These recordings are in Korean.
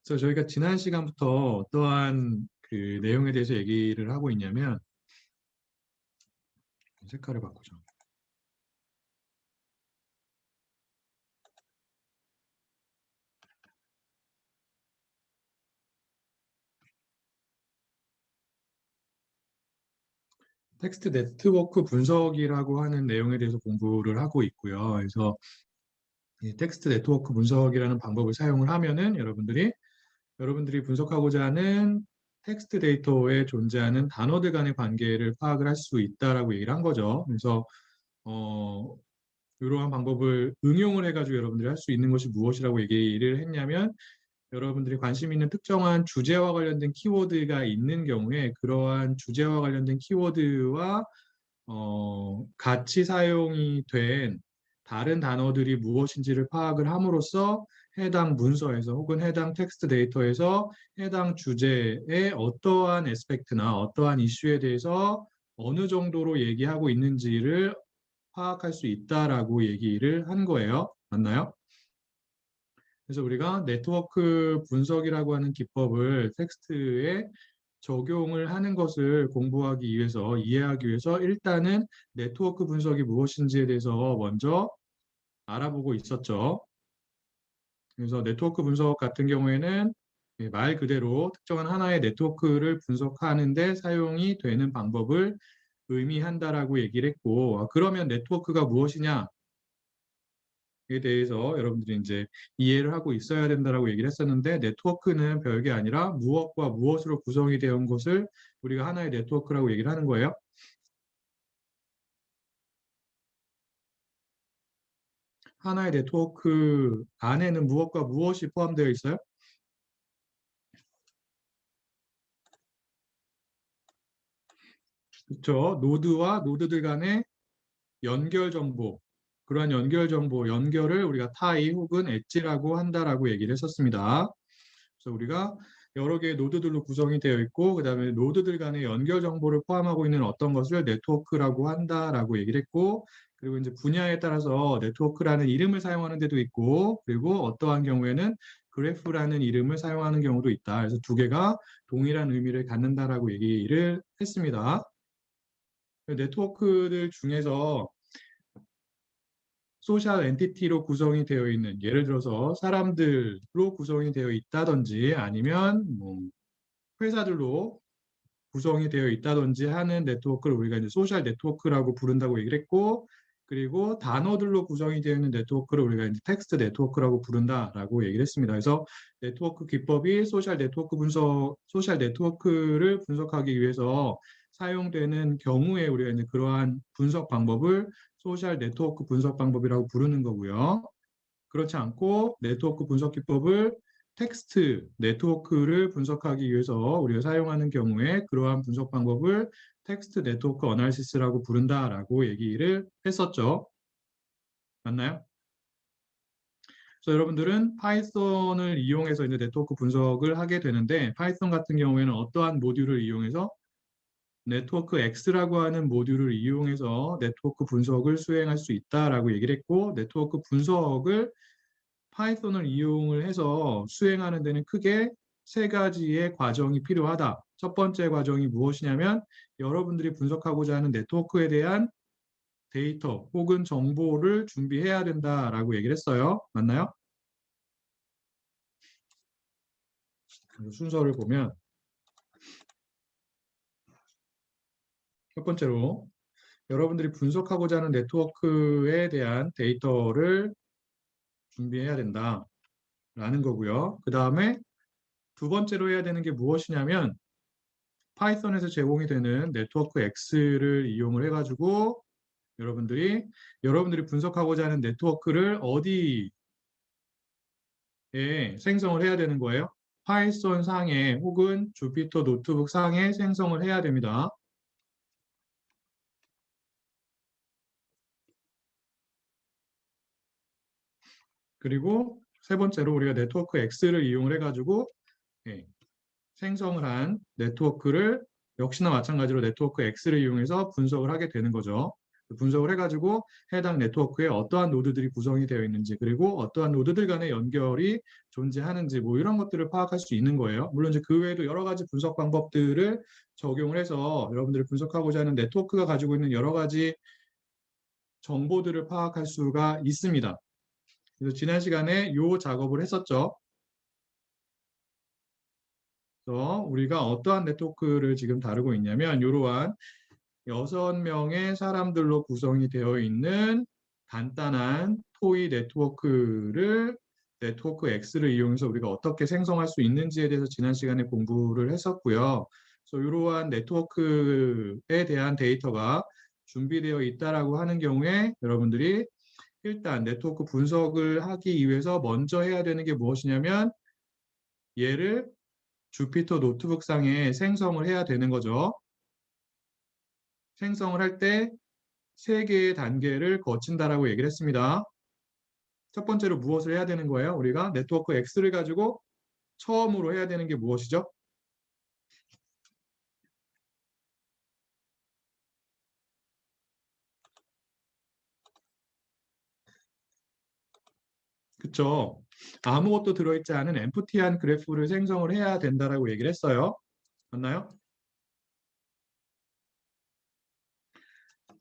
그래서 저희가 지난 시간부터 어떠한 그 내용에 대해서 얘기를 하고 있냐면, 색깔을 바꾸죠. 텍스트 네트워크 분석이라고 하는 내용에 대해서 공부를 하고 있고요. 그래서 이 텍스트 네트워크 분석이라는 방법을 사용을 하면은 여러분들이 분석하고자 하는 텍스트 데이터에 존재하는 단어들 간의 관계를 파악을 할 수 있다라고 얘기를 한 거죠. 그래서 어, 이러한 방법을 응용을 해가지고 여러분들이 할 수 있는 것이 무엇이라고 얘기를 했냐면, 여러분들이 관심 있는 특정한 주제와 관련된 키워드가 있는 경우에 그러한 주제와 관련된 키워드와 같이 사용이 된 다른 단어들이 무엇인지를 파악을 함으로써 해당 문서에서 혹은 해당 텍스트 데이터에서 해당 주제의 어떠한 에스펙트나 어떠한 이슈에 대해서 어느 정도로 얘기하고 있는지를 파악할 수 있다라고 얘기를 한 거예요. 맞나요? 그래서 우리가 네트워크 분석이라고 하는 기법을 텍스트에 적용을 하는 것을 공부하기 위해서, 이해하기 위해서 일단은 네트워크 분석이 무엇인지에 대해서 먼저 알아보고 있었죠. 그래서 네트워크 분석 같은 경우에는 말 그대로 특정한 하나의 네트워크를 분석하는 데 사용이 되는 방법을 의미한다라고 얘기를 했고, 그러면 네트워크가 무엇이냐? 에 대해서 여러분들이 이제 이해를 하고 있어야 된다라고 얘기를 했었는데, 네트워크는 별게 아니라 무엇과 무엇으로 구성이 되어 온 것을 우리가 하나의 네트워크라고 얘기를 하는 거예요. 하나의 네트워크 안에는 무엇과 무엇이 포함되어 있어요? 그렇죠. 노드와 노드들 간의 연결 정보, 그러한 연결 정보, 연결을 우리가 타이 혹은 엣지라고 한다라고 얘기를 했었습니다. 그래서 우리가 여러 개의 노드들로 구성이 되어 있고, 그다음에 노드들 간의 연결 정보를 포함하고 있는 어떤 것을 네트워크라고 한다라고 얘기를 했고, 그리고 이제 분야에 따라서 네트워크라는 이름을 사용하는 데도 있고, 그리고 어떠한 경우에는 그래프라는 이름을 사용하는 경우도 있다. 그래서 두 개가 동일한 의미를 갖는다라고 얘기를 했습니다. 네트워크들 중에서 소셜 엔티티로 구성이 되어 있는, 예를 들어서 사람들로 구성이 되어 있다든지 아니면 뭐 회사들로 구성이 되어 있다든지 하는 네트워크를 우리가 이제 소셜 네트워크라고 부른다고 얘기를 했고, 그리고 단어들로 구성이 되어 있는 네트워크를 우리가 이제 텍스트 네트워크라고 부른다라고 얘기를 했습니다. 그래서 네트워크 기법이 소셜 네트워크를 분석하기 위해서 사용되는 경우에 우리가 이제 그러한 분석 방법을 소셜 네트워크 분석 방법이라고 부르는 거고요. 그렇지 않고 네트워크 분석 기법을 텍스트 네트워크를 분석하기 위해서 우리가 사용하는 경우에 그러한 분석 방법을 텍스트 네트워크 어널리시스라고 부른다라고 얘기를 했었죠. 맞나요? 그래서 여러분들은 파이썬을 이용해서 이제 네트워크 분석을 하게 되는데, 파이썬 같은 경우에는 어떠한 모듈을 이용해서 네트워크 X라고 하는 모듈을 이용해서 네트워크 분석을 수행할 수 있다라고 얘기를 했고, 네트워크 분석을 파이썬을 이용을 해서 수행하는 데는 크게 세 가지의 과정이 필요하다. 첫 번째 과정이 무엇이냐면, 여러분들이 분석하고자 하는 네트워크에 대한 데이터 혹은 정보를 준비해야 된다라고 얘기를 했어요. 맞나요? 그 순서를 보면 첫 번째로 여러분들이 분석하고자 하는 네트워크에 대한 데이터를 준비해야 된다라는 거고요. 그 다음에 두 번째로 해야 되는 게 무엇이냐면, 파이썬에서 제공이 되는 네트워크 X를 이용을 해가지고 여러분들이 분석하고자 하는 네트워크를 어디에 생성을 해야 되는 거예요? 파이썬 상에 혹은 주피터 노트북 상에 생성을 해야 됩니다. 그리고 세 번째로 우리가 네트워크 X를 이용을 해가지고 예, 생성을 한 네트워크를 역시나 마찬가지로 네트워크 X를 이용해서 분석을 하게 되는 거죠. 분석을 해가지고 해당 네트워크에 어떠한 노드들이 구성이 되어 있는지, 그리고 어떠한 노드들 간의 연결이 존재하는지, 뭐 이런 것들을 파악할 수 있는 거예요. 물론 이제 그 외에도 여러 가지 분석 방법들을 적용을 해서 여러분들이 분석하고자 하는 네트워크가 가지고 있는 여러 가지 정보들을 파악할 수가 있습니다. 그래서 지난 시간에 이 작업을 했었죠. 그래서 우리가 어떠한 네트워크를 지금 다루고 있냐면 이러한 6명의 사람들로 구성이 되어 있는 간단한 토이 네트워크를 네트워크 X를 이용해서 우리가 어떻게 생성할 수 있는지에 대해서 지난 시간에 공부를 했었고요. 그래서 이러한 네트워크에 대한 데이터가 준비되어 있다라고 하는 경우에 여러분들이 일단 네트워크 분석을 하기 위해서 먼저 해야 되는 게 무엇이냐면 얘를 주피터 노트북상에 생성을 해야 되는 거죠. 생성을 할 때 3개의 단계를 거친다라고 얘기를 했습니다. 첫 번째로 무엇을 해야 되는 거예요? 우리가 네트워크 X를 가지고 처음으로 해야 되는 게 무엇이죠? 그쵸? 아무것도 들어있지 않은 엠프티한 그래프를 생성을 해야 된다라고 얘기를 했어요. 맞나요?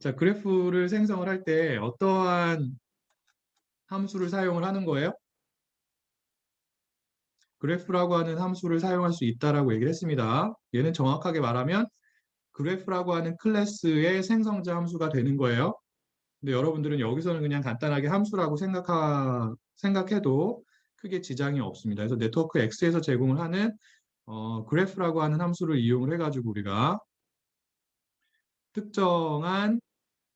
자, 그래프를 생성을 할 때 어떠한 함수를 사용을 하는 거예요? 그래프라고 하는 함수를 사용할 수 있다라고 얘기를 했습니다. 얘는 정확하게 말하면 그래프라고 하는 클래스의 생성자 함수가 되는 거예요. 근데 여러분들은 여기서는 그냥 간단하게 함수라고 생각해도 크게 지장이 없습니다. 그래서 네트워크 X에서 제공을 하는 그래프라고 하는 함수를 이용을 해가지고 우리가 특정한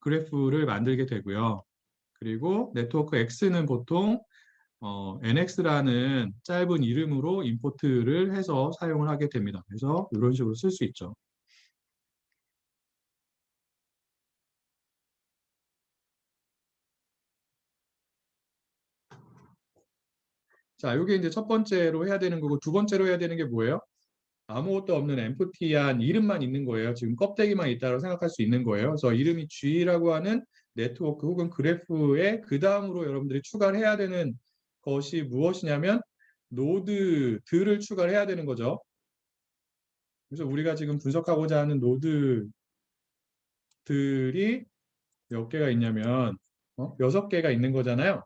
그래프를 만들게 되고요. 그리고 네트워크 X는 보통 NX라는 짧은 이름으로 임포트를 해서 사용을 하게 됩니다. 그래서 이런 식으로 쓸 수 있죠. 자, 이게 이제 첫 번째로 해야 되는 거고 두 번째로 해야 되는 게 뭐예요? 아무것도 없는 엠프티한 이름만 있는 거예요. 지금 껍데기만 있다고 생각할 수 있는 거예요. 그래서 이름이 G라고 하는 네트워크 혹은 그래프에 그 다음으로 여러분들이 추가를 해야 되는 것이 무엇이냐면 노드들을 추가를 해야 되는 거죠. 그래서 우리가 지금 분석하고자 하는 노드들이 몇 개가 있냐면 6개가 있는 거잖아요.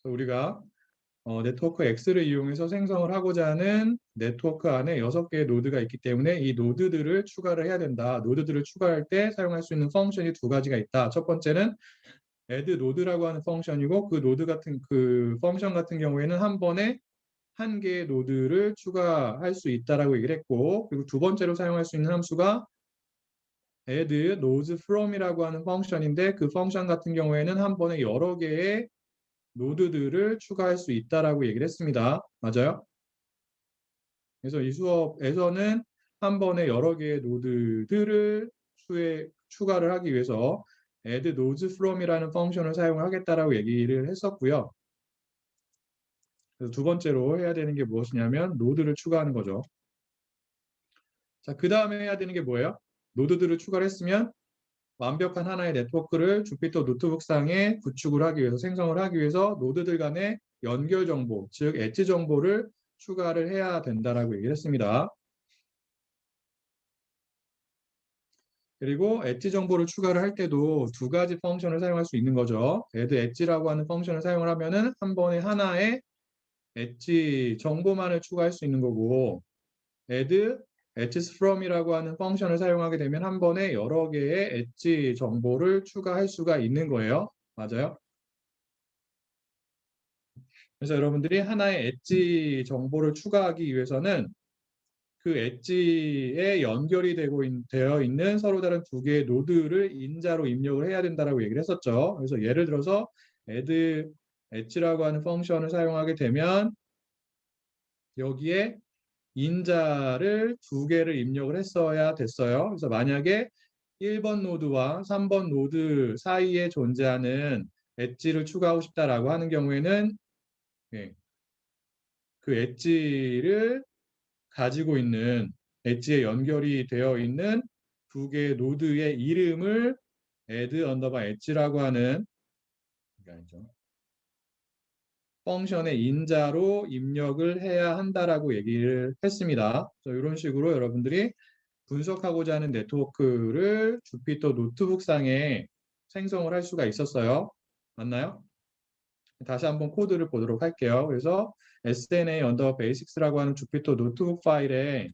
그래서 우리가 네트워크 X를 이용해서 생성을 하고자 하는 네트워크 안에 6개의 노드가 있기 때문에 이 노드들을 추가를 해야 된다. 노드들을 추가할 때 사용할 수 있는 펑션이 두 가지가 있다. 첫 번째는 add node라고 하는 펑션이고 그 노드 같은 그 펑션 같은 경우에는 한 번에 한 개의 노드를 추가할 수 있다라고 얘기를 했고, 그리고 두 번째로 사용할 수 있는 함수가 add nodes from이라고 하는 펑션인데 그 펑션 같은 경우에는 한 번에 여러 개의 노드들을 추가할 수 있다라고 얘기를 했습니다. 맞아요? 그래서 이 수업에서는 한 번에 여러 개의 노드들을 추가를 하기 위해서 add nodes from이라는 펑션을 사용을 하겠다라고 얘기를 했었고요. 그래서 두 번째로 해야 되는 게 무엇이냐면 노드를 추가하는 거죠. 자, 그 다음에 해야 되는 게 뭐예요? 노드들을 추가를 했으면 완벽한 하나의 네트워크를 주피터 노트북상에 구축을 하기 위해서 생성을 하기 위해서 노드들 간의 연결 정보, 즉 엣지 정보를 추가를 해야 된다라고 얘기를 했습니다. 그리고 엣지 정보를 추가를 할 때도 두 가지 펑션을 사용할 수 있는 거죠. add 엣지라고 하는 펑션을 사용을 하면은 한 번에 하나의 엣지 정보만을 추가할 수 있는 거고 add edges from이라고 하는 펑션을 사용하게 되면 한 번에 여러 개의 엣지 정보를 추가할 수가 있는 거예요. 맞아요? 그래서 여러분들이 하나의 엣지 정보를 추가하기 위해서는 그 엣지에 연결이 되어 있는 서로 다른 두 개의 노드를 인자로 입력을 해야 된다라고 얘기를 했었죠. 그래서 예를 들어서 add 엣지라고 하는 펑션을 사용하게 되면 여기에 인자를 두 개를 입력을 했어야 됐어요. 그래서 만약에 1번 노드와 3번 노드 사이에 존재하는 엣지를 추가하고 싶다라고 하는 경우에는 예, 그 엣지를 가지고 있는 엣지에 연결이 되어 있는 두 개의 노드의 이름을 add 언더바 엣지라고 하는 이게 아니죠. 펑션의 인자로 입력을 해야 한다라고 얘기를 했습니다. 이런 식으로 여러분들이 분석하고자 하는 네트워크를 주피터 노트북상에 생성을 할 수가 있었어요. 맞나요? 다시 한번 코드를 보도록 할게요. 그래서 SNA 언더 베이식스라고 하는 주피터 노트북 파일에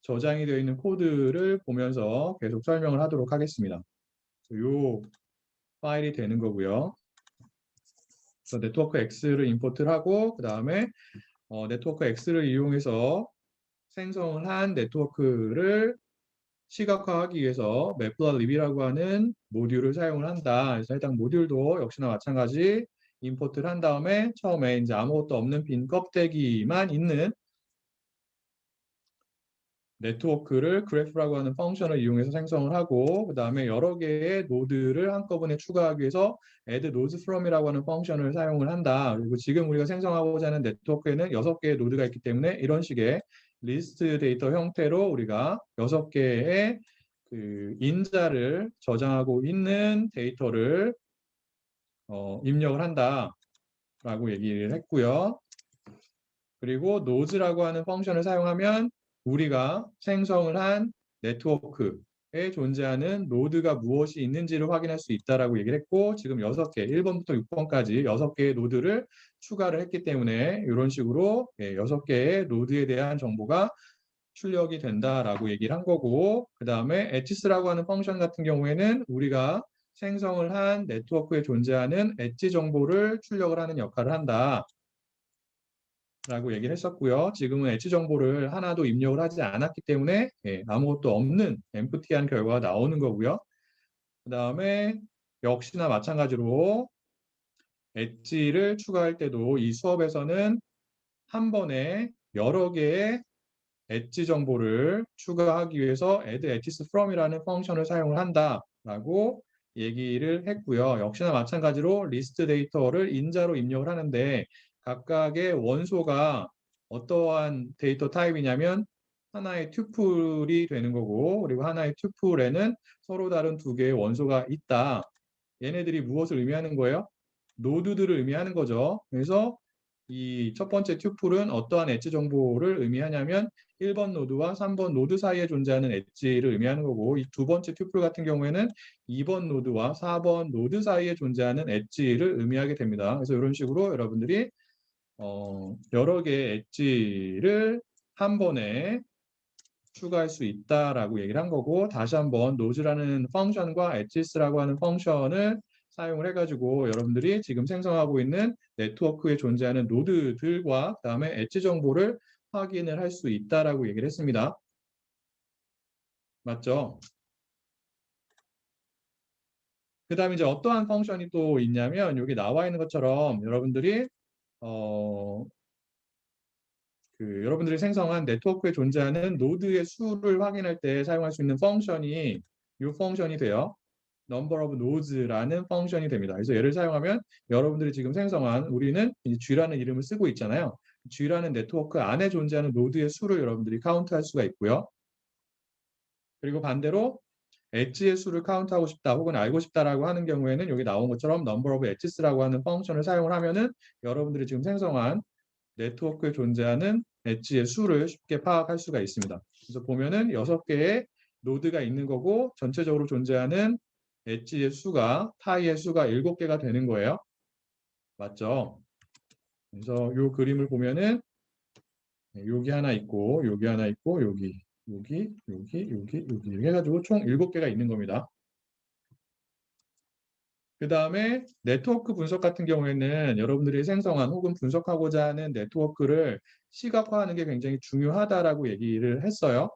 저장이 되어 있는 코드를 보면서 계속 설명을 하도록 하겠습니다. 이 파일이 되는 거고요. 그래서 네트워크 X를 임포트를 하고 그 다음에 네트워크 X를 이용해서 생성을 한 네트워크를 시각화하기 위해서 매플러립이라고 하는 모듈을 사용을 한다. 그래서 해당 모듈도 역시나 마찬가지 임포트를 한 다음에 처음에 이제 아무것도 없는 빈 껍데기만 있는 네트워크를 그래프라고 하는 펑션을 이용해서 생성을 하고 그 다음에 여러 개의 노드를 한꺼번에 추가하기 위해서 add nodes from이라고 하는 펑션을 사용을 한다. 그리고 지금 우리가 생성하고자 하는 네트워크에는 6개의 노드가 있기 때문에 이런 식의 리스트 데이터 형태로 우리가 6개의 그 인자를 저장하고 있는 데이터를 입력을 한다라고 얘기를 했고요. 그리고 node라고 하는 펑션을 사용하면 우리가 생성을 한 네트워크에 존재하는 노드가 무엇이 있는지를 확인할 수 있다라고 얘기를 했고 지금 6개, 1번부터 6번까지 6개의 노드를 추가를 했기 때문에 이런 식으로 6개의 노드에 대한 정보가 출력이 된다라고 얘기를 한 거고 그 다음에 엣지스라고 하는 펑션 같은 경우에는 우리가 생성을 한 네트워크에 존재하는 엣지 정보를 출력을 하는 역할을 한다. 라고 얘기를 했었고요. 지금은 엣지 정보를 하나도 입력을 하지 않았기 때문에 아무것도 없는 empty한 결과가 나오는 거고요. 그 다음에 역시나 마찬가지로 엣지를 추가할 때도 이 수업에서는 한 번에 여러 개의 엣지 정보를 추가하기 위해서 add edges from이라는 펑션을 사용을 한다라고 얘기를 했고요. 역시나 마찬가지로 리스트 데이터를 인자로 입력을 하는데 각각의 원소가 어떠한 데이터 타입이냐면 하나의 튜플이 되는 거고 그리고 하나의 튜플에는 서로 다른 2개의 원소가 있다. 얘네들이 무엇을 의미하는 거예요? 노드들을 의미하는 거죠. 그래서 이 첫 번째 튜플은 어떠한 엣지 정보를 의미하냐면 1번 노드와 3번 노드 사이에 존재하는 엣지를 의미하는 거고 이 두 번째 튜플 같은 경우에는 2번 노드와 4번 노드 사이에 존재하는 엣지를 의미하게 됩니다. 그래서 이런 식으로 여러분들이 여러 개의 엣지를 한 번에 추가할 수 있다라고 얘기를 한 거고 다시 한번 node라는 펑션과 edges라고 하는 펑션을 사용을 해가지고 여러분들이 지금 생성하고 있는 네트워크에 존재하는 노드들과 그다음에 엣지 정보를 확인을 할 수 있다라고 얘기를 했습니다. 맞죠? 그 다음에 이제 어떠한 펑션이 또 있냐면 여기 나와 있는 것처럼 여러분들이 여러분들이 생성한 네트워크에 존재하는 노드의 수를 확인할 때 사용할 수 있는 펑션이 이 펑션이 돼요. number of nodes라는 펑션이 됩니다. 그래서 얘를 사용하면 여러분들이 지금 생성한 우리는 G라는 이름을 쓰고 있잖아요. G라는 네트워크 안에 존재하는 노드의 수를 여러분들이 카운트할 수가 있고요. 그리고 반대로 엣지의 수를 카운트하고 싶다 혹은 알고 싶다라고 하는 경우에는 여기 나온 것처럼 number of edges라고 하는 펑션을 사용을 하면은 여러분들이 지금 생성한 네트워크에 존재하는 엣지의 수를 쉽게 파악할 수가 있습니다. 그래서 보면은 6개의 노드가 있는 거고 전체적으로 존재하는 엣지의 수가 타이의 수가 7개가 되는 거예요. 맞죠? 그래서 이 그림을 보면은 여기 하나 있고 여기 하나 있고 여기 이렇게 해가지고 총 7개가 있는 겁니다. 그 다음에 네트워크 분석 같은 경우에는 여러분들이 생성한 혹은 분석하고자 하는 네트워크를 시각화하는 게 굉장히 중요하다라고 얘기를 했어요.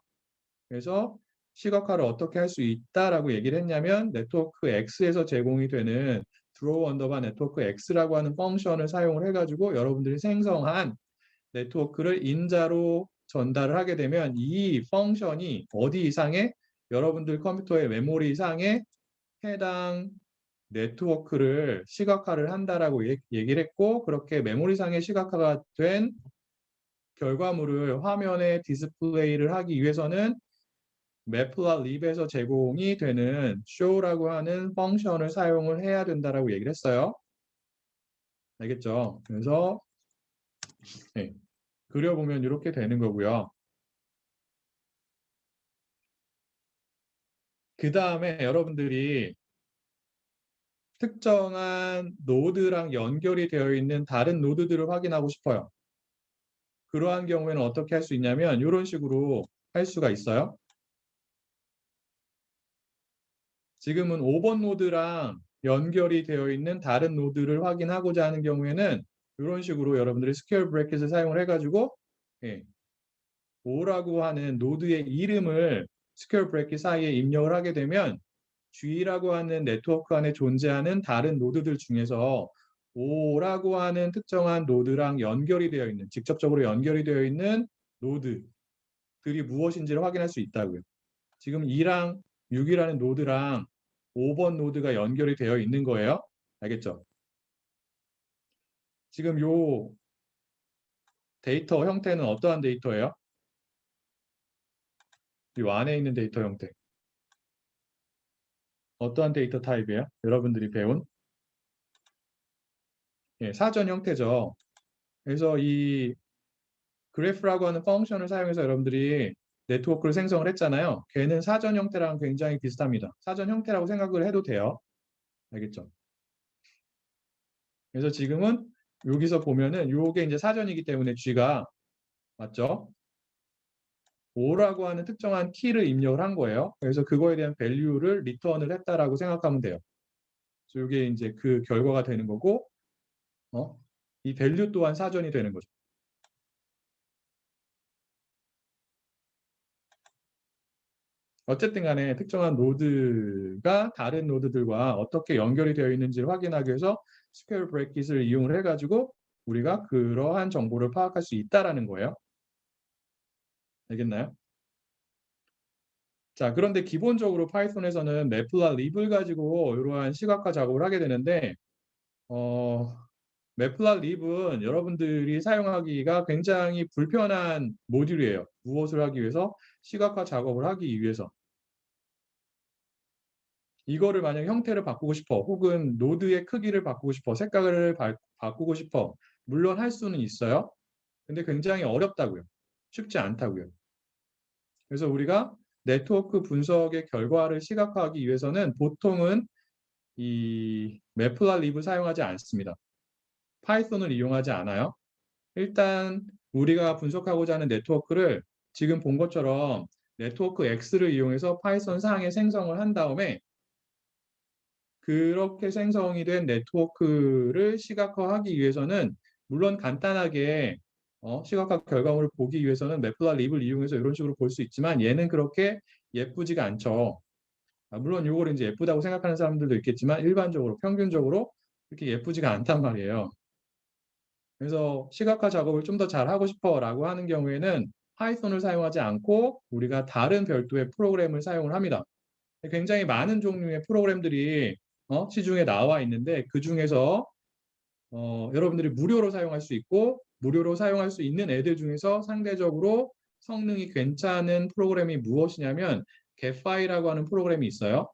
그래서 시각화를 어떻게 할 수 있다라고 얘기를 했냐면 네트워크 X에서 제공이 되는 draw 언더바 네트워크 X라고 하는 펑션을 사용을 해가지고 여러분들이 생성한 네트워크를 인자로 전달을 하게 되면 이 펑션이 어디 이상의 여러분들 컴퓨터의 메모리 이상의 해당 네트워크를 시각화를 한다라고 얘기를 했고 그렇게 메모리상의 시각화가 된 결과물을 화면에 디스플레이를 하기 위해서는 matplotlib에서 제공이 되는 show라고 하는 펑션을 사용을 해야 된다라고 얘기를 했어요. 알겠죠? 그래서 네, 그려보면 이렇게 되는 거고요. 그 다음에 여러분들이 특정한 노드랑 연결이 되어 있는 다른 노드들을 확인하고 싶어요. 그러한 경우에는 어떻게 할 수 있냐면 이런 식으로 할 수가 있어요. 지금은 5번 노드랑 연결이 되어 있는 다른 노드를 확인하고자 하는 경우에는 이런 식으로 여러분들이 스퀘어 브래킷을 사용을 해가지고 5라고 하는 노드의 이름을 스퀘어 브래킷 사이에 입력을 하게 되면 G라고 하는 네트워크 안에 존재하는 다른 노드들 중에서 5라고 하는 특정한 노드랑 연결이 되어 있는, 직접적으로 연결이 되어 있는 노드들이 무엇인지를 확인할 수 있다고요. 지금 2랑 6이라는 노드랑 5번 노드가 연결이 되어 있는 거예요. 알겠죠? 지금 요 데이터 형태는 어떠한 데이터예요? 이 안에 있는 데이터 형태. 어떠한 데이터 타입이에요? 여러분들이 배운 사전 형태죠. 그래서 이 그래프라고 하는 펑션을 사용해서 여러분들이 네트워크를 생성을 했잖아요. 걔는 사전 형태랑 굉장히 비슷합니다. 사전 형태라고 생각을 해도 돼요. 알겠죠? 그래서 지금은 여기서 보면은 요게 이제 사전이기 때문에 G가 맞죠? 5라고 하는 특정한 키를 입력을 한 거예요. 그래서 그거에 대한 밸류를 리턴을 했다라고 생각하면 돼요. 그래서 이게 이제 그 결과가 되는 거고, 이 밸류 또한 사전이 되는 거죠. 어쨌든 간에 특정한 노드가 다른 노드들과 어떻게 연결이 되어 있는지를 확인하기 위해서 스퀘어 브래킷을 이용을 해가지고 우리가 그러한 정보를 파악할 수 있다라는 거예요. 알겠나요? 자, 그런데 기본적으로 파이썬에서는 매플라립을 가지고 이러한 시각화 작업을 하게 되는데 매플라립은 여러분들이 사용하기가 굉장히 불편한 모듈이에요. 무엇을 하기 위해서? 시각화 작업을 하기 위해서. 이거를 만약 형태를 바꾸고 싶어 혹은 노드의 크기를 바꾸고 싶어 색깔을 바꾸고 싶어 물론 할 수는 있어요. 근데 굉장히 어렵다고요. 쉽지 않다고요. 그래서 우리가 네트워크 분석의 결과를 시각화하기 위해서는 보통은 이 매플라립을 사용하지 않습니다. 파이썬을 이용하지 않아요. 일단 우리가 분석하고자 하는 네트워크를 지금 본 것처럼 네트워크 X를 이용해서 파이썬 상에 생성을 한 다음에 그렇게 생성이 된 네트워크를 시각화하기 위해서는 물론 간단하게 시각화 결과물을 보기 위해서는 매플라립을 이용해서 이런 식으로 볼 수 있지만 얘는 그렇게 예쁘지가 않죠. 물론 이걸 이제 예쁘다고 생각하는 사람들도 있겠지만 일반적으로 평균적으로 이렇게 예쁘지가 않단 말이에요. 그래서 시각화 작업을 좀 더 잘하고 싶어라고 하는 경우에는 파이썬을 사용하지 않고 우리가 다른 별도의 프로그램을 사용을 합니다. 굉장히 많은 종류의 프로그램들이 시중에 나와 있는데 그 중에서 여러분들이 무료로 사용할 수 있고 무료로 사용할 수 있는 애들 중에서 상대적으로 성능이 괜찮은 프로그램이 무엇이냐면 getFi라고 하는 프로그램이 있어요.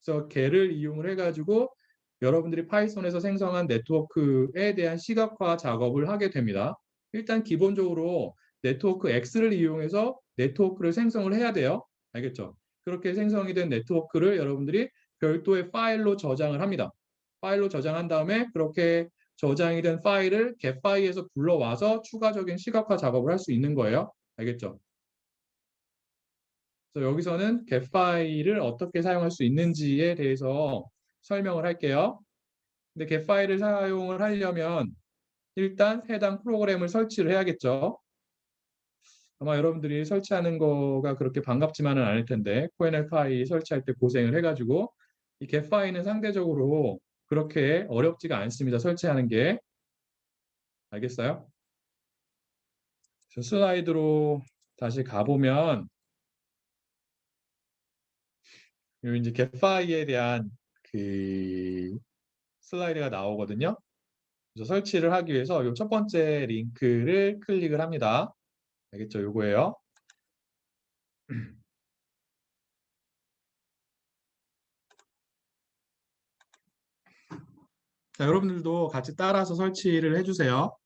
그래서 걔를 이용을 해가지고 여러분들이 파이썬에서 생성한 네트워크에 대한 시각화 작업을 하게 됩니다. 일단 기본적으로 네트워크 X를 이용해서 네트워크를 생성을 해야 돼요. 알겠죠? 그렇게 생성이 된 네트워크를 여러분들이 별도의 파일로 저장을 합니다. 파일로 저장한 다음에 그렇게 저장이 된 파일을 getFile에서 불러와서 추가적인 시각화 작업을 할 수 있는 거예요. 알겠죠? 그래서 여기서는 getFile을 어떻게 사용할 수 있는지에 대해서 설명을 할게요. 근데 getFile을 사용을 하려면 일단 해당 프로그램을 설치를 해야겠죠. 아마 여러분들이 설치하는 거가 그렇게 반갑지만은 않을 텐데 코엔엘 파이 설치할 때 고생을 해가지고 이 getFile는 상대적으로 그렇게 어렵지가 않습니다. 설치하는 게. 알겠어요? 슬라이드로 다시 가보면 요 이제 getFile에 대한 그 슬라이드가 나오거든요. 그래서 설치를 하기 위해서 이 첫 번째 링크를 클릭을 합니다. 알겠죠? 요거예요. 자, 여러분들도 같이 따라서 설치를 해주세요.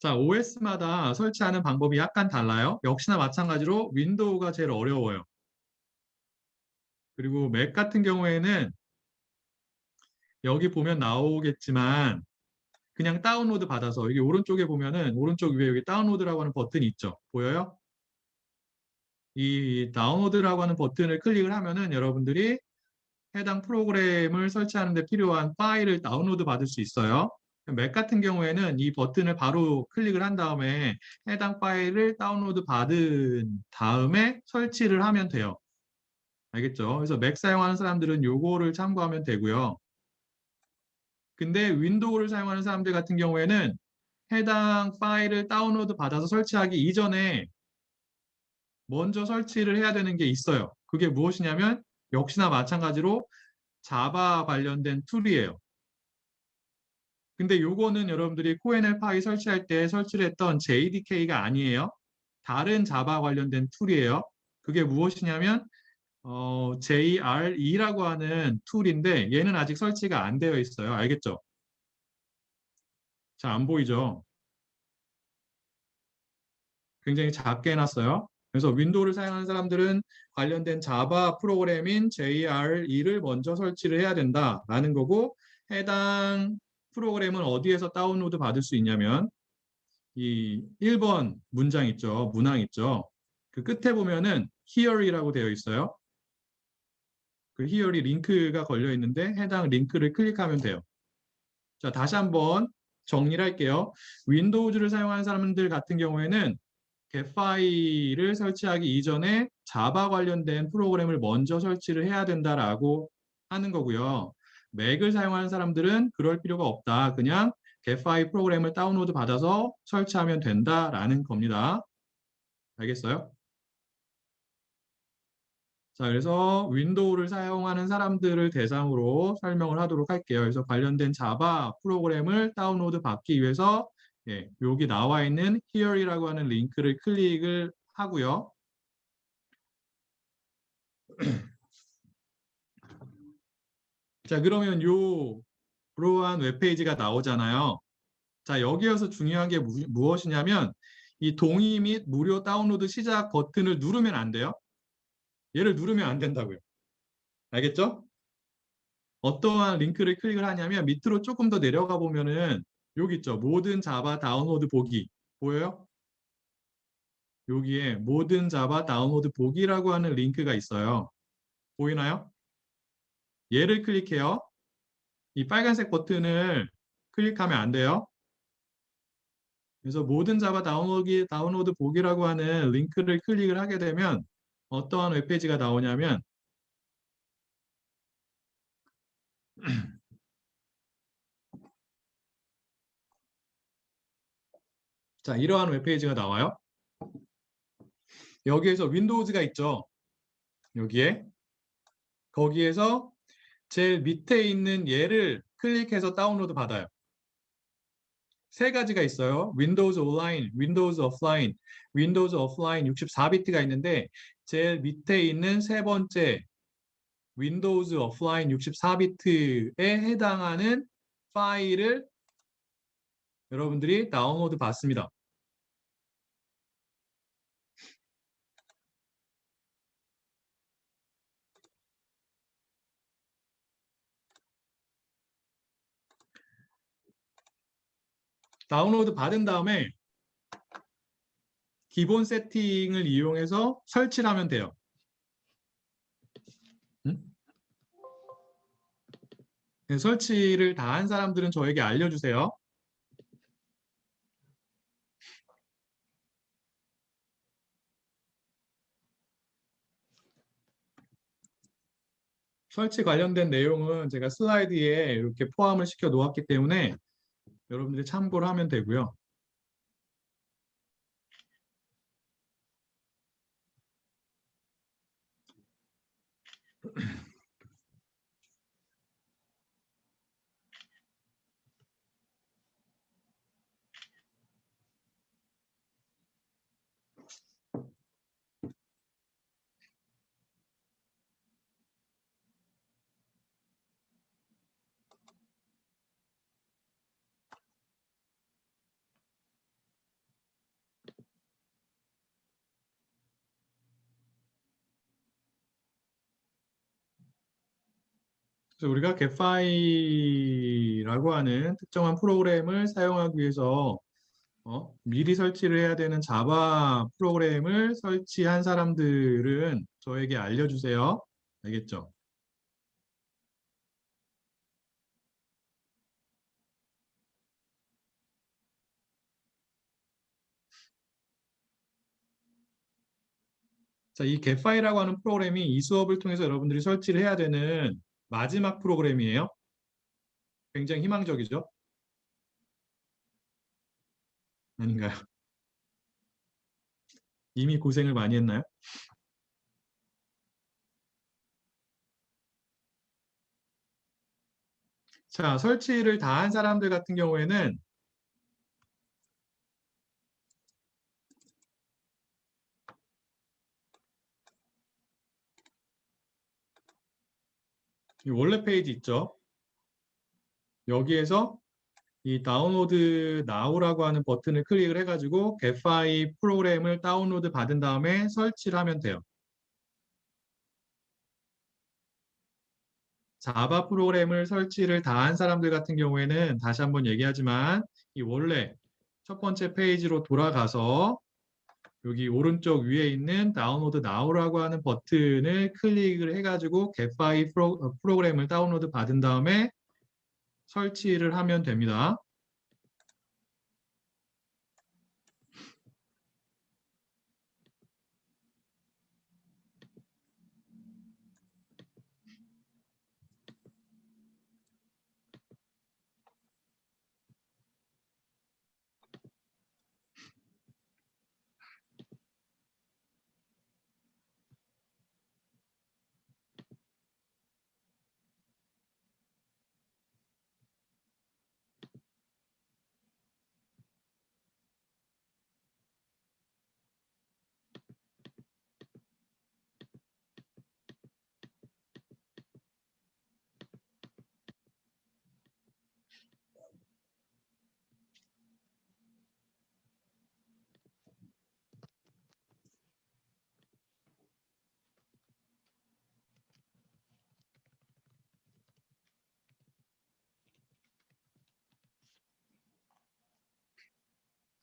자, OS마다 설치하는 방법이 약간 달라요. 역시나 마찬가지로 윈도우가 제일 어려워요. 그리고 맥 같은 경우에는 여기 보면 나오겠지만 그냥 다운로드 받아서 여기 오른쪽에 보면은 오른쪽 위에 여기 다운로드라고 하는 버튼이 있죠. 보여요? 이 다운로드라고 하는 버튼을 클릭을 하면은 여러분들이 해당 프로그램을 설치하는 데 필요한 파일을 다운로드 받을 수 있어요. 맥 같은 경우에는 이 버튼을 바로 클릭을 한 다음에 해당 파일을 다운로드 받은 다음에 설치를 하면 돼요. 알겠죠? 그래서 맥 사용하는 사람들은 요거를 참고하면 되고요. 근데 윈도우를 사용하는 사람들 같은 경우에는 해당 파일을 다운로드 받아서 설치하기 이전에 먼저 설치를 해야 되는 게 있어요. 그게 무엇이냐면 역시나 마찬가지로 자바 관련된 툴이에요. 근데 요거는 여러분들이 코엔엘 파이 설치할 때 설치를 했던 JDK가 아니에요. 다른 자바 관련된 툴이에요. 그게 무엇이냐면 JRE라고 하는 툴인데 얘는 아직 설치가 안 되어 있어요. 알겠죠? 잘 안 보이죠? 굉장히 작게 해놨어요. 그래서 윈도우를 사용하는 사람들은 관련된 자바 프로그램인 JRE를 먼저 설치를 해야 된다라는 거고 해당 프로그램은 어디에서 다운로드 받을 수 있냐면 이 1번 문장 있죠. 문항 있죠. 그 끝에 보면은 here이라고 되어 있어요. 그 here이 링크가 걸려 있는데 해당 링크를 클릭하면 돼요. 자, 다시 한번 정리를 할게요. 윈도우즈를 사용하는 사람들 같은 경우에는 get 파일을 설치하기 이전에 자바 관련된 프로그램을 먼저 설치를 해야 된다라고 하는 거고요. 맥을 사용하는 사람들은 그럴 필요가 없다. 그냥 get 파일 프로그램을 다운로드 받아서 설치하면 된다라는 겁니다. 알겠어요? 자, 그래서 윈도우를 사용하는 사람들을 대상으로 설명을 하도록 할게요. 그래서 관련된 자바 프로그램을 다운로드 받기 위해서 여기 나와 있는 here이라고 하는 링크를 클릭을 하고요. 자, 그러면 그러한 웹페이지가 나오잖아요. 자, 여기에서 중요한 게 무엇이냐면 이 동의 및 무료 다운로드 시작 버튼을 누르면 안 돼요. 얘를 누르면 안 된다고요. 알겠죠? 어떠한 링크를 클릭을 하냐면 밑으로 조금 더 내려가 보면은 여기 있죠. 모든 자바 다운로드 보기. 보여요? 여기에 모든 자바 다운로드 보기라고 하는 링크가 있어요. 보이나요? 얘를 클릭해요. 이 빨간색 버튼을 클릭하면 안 돼요. 그래서 모든 자바 다운로드 보기라고 하는 링크를 클릭을 하게 되면 어떠한 웹페이지가 나오냐면 자, 이러한 웹페이지가 나와요. 여기에서 윈도우즈가 있죠. 여기에 거기에서 제일 밑에 있는 얘를 클릭해서 다운로드 받아요. 세 가지가 있어요. 윈도우즈 온라인, 윈도우즈 오프라인, 윈도우즈 오프라인 64비트가 있는데 제일 밑에 있는 세 번째 윈도우즈 오프라인 64비트에 해당하는 파일을 여러분들이 다운로드 받습니다. 다운로드 받은 다음에 기본 세팅을 이용해서 설치를 하면 돼요. 응? 설치를 다 한 사람들은 저에게 알려주세요. 설치 관련된 내용은 제가 슬라이드에 이렇게 포함을 시켜 놓았기 때문에 여러분들이 참고를 하면 되고요. 그래서 우리가 getFile이라고 하는 특정한 프로그램을 사용하기 위해서 미리 설치를 해야 되는 자바 프로그램을 설치한 사람들은 저에게 알려주세요. 알겠죠? 자, 이 getFile이라고 하는 프로그램이 이 수업을 통해서 여러분들이 설치를 해야 되는 마지막 프로그램이에요. 굉장히 희망적이죠? 아닌가요? 이미 고생을 많이 했나요? 자, 설치를 다 한 사람들 같은 경우에는 이 원래 페이지 있죠? 여기에서 이 다운로드 now라고 하는 버튼을 클릭을 해가지고 getFile 프로그램을 다운로드 받은 다음에 설치를 하면 돼요. 자바 프로그램을 설치를 다 한 사람들 같은 경우에는 다시 한번 얘기하지만 이 원래 첫 번째 페이지로 돌아가서 여기 오른쪽 위에 있는 다운로드 now라고 하는 버튼을 클릭을 해가지고 getFile 프로그램을 다운로드 받은 다음에 설치를 하면 됩니다.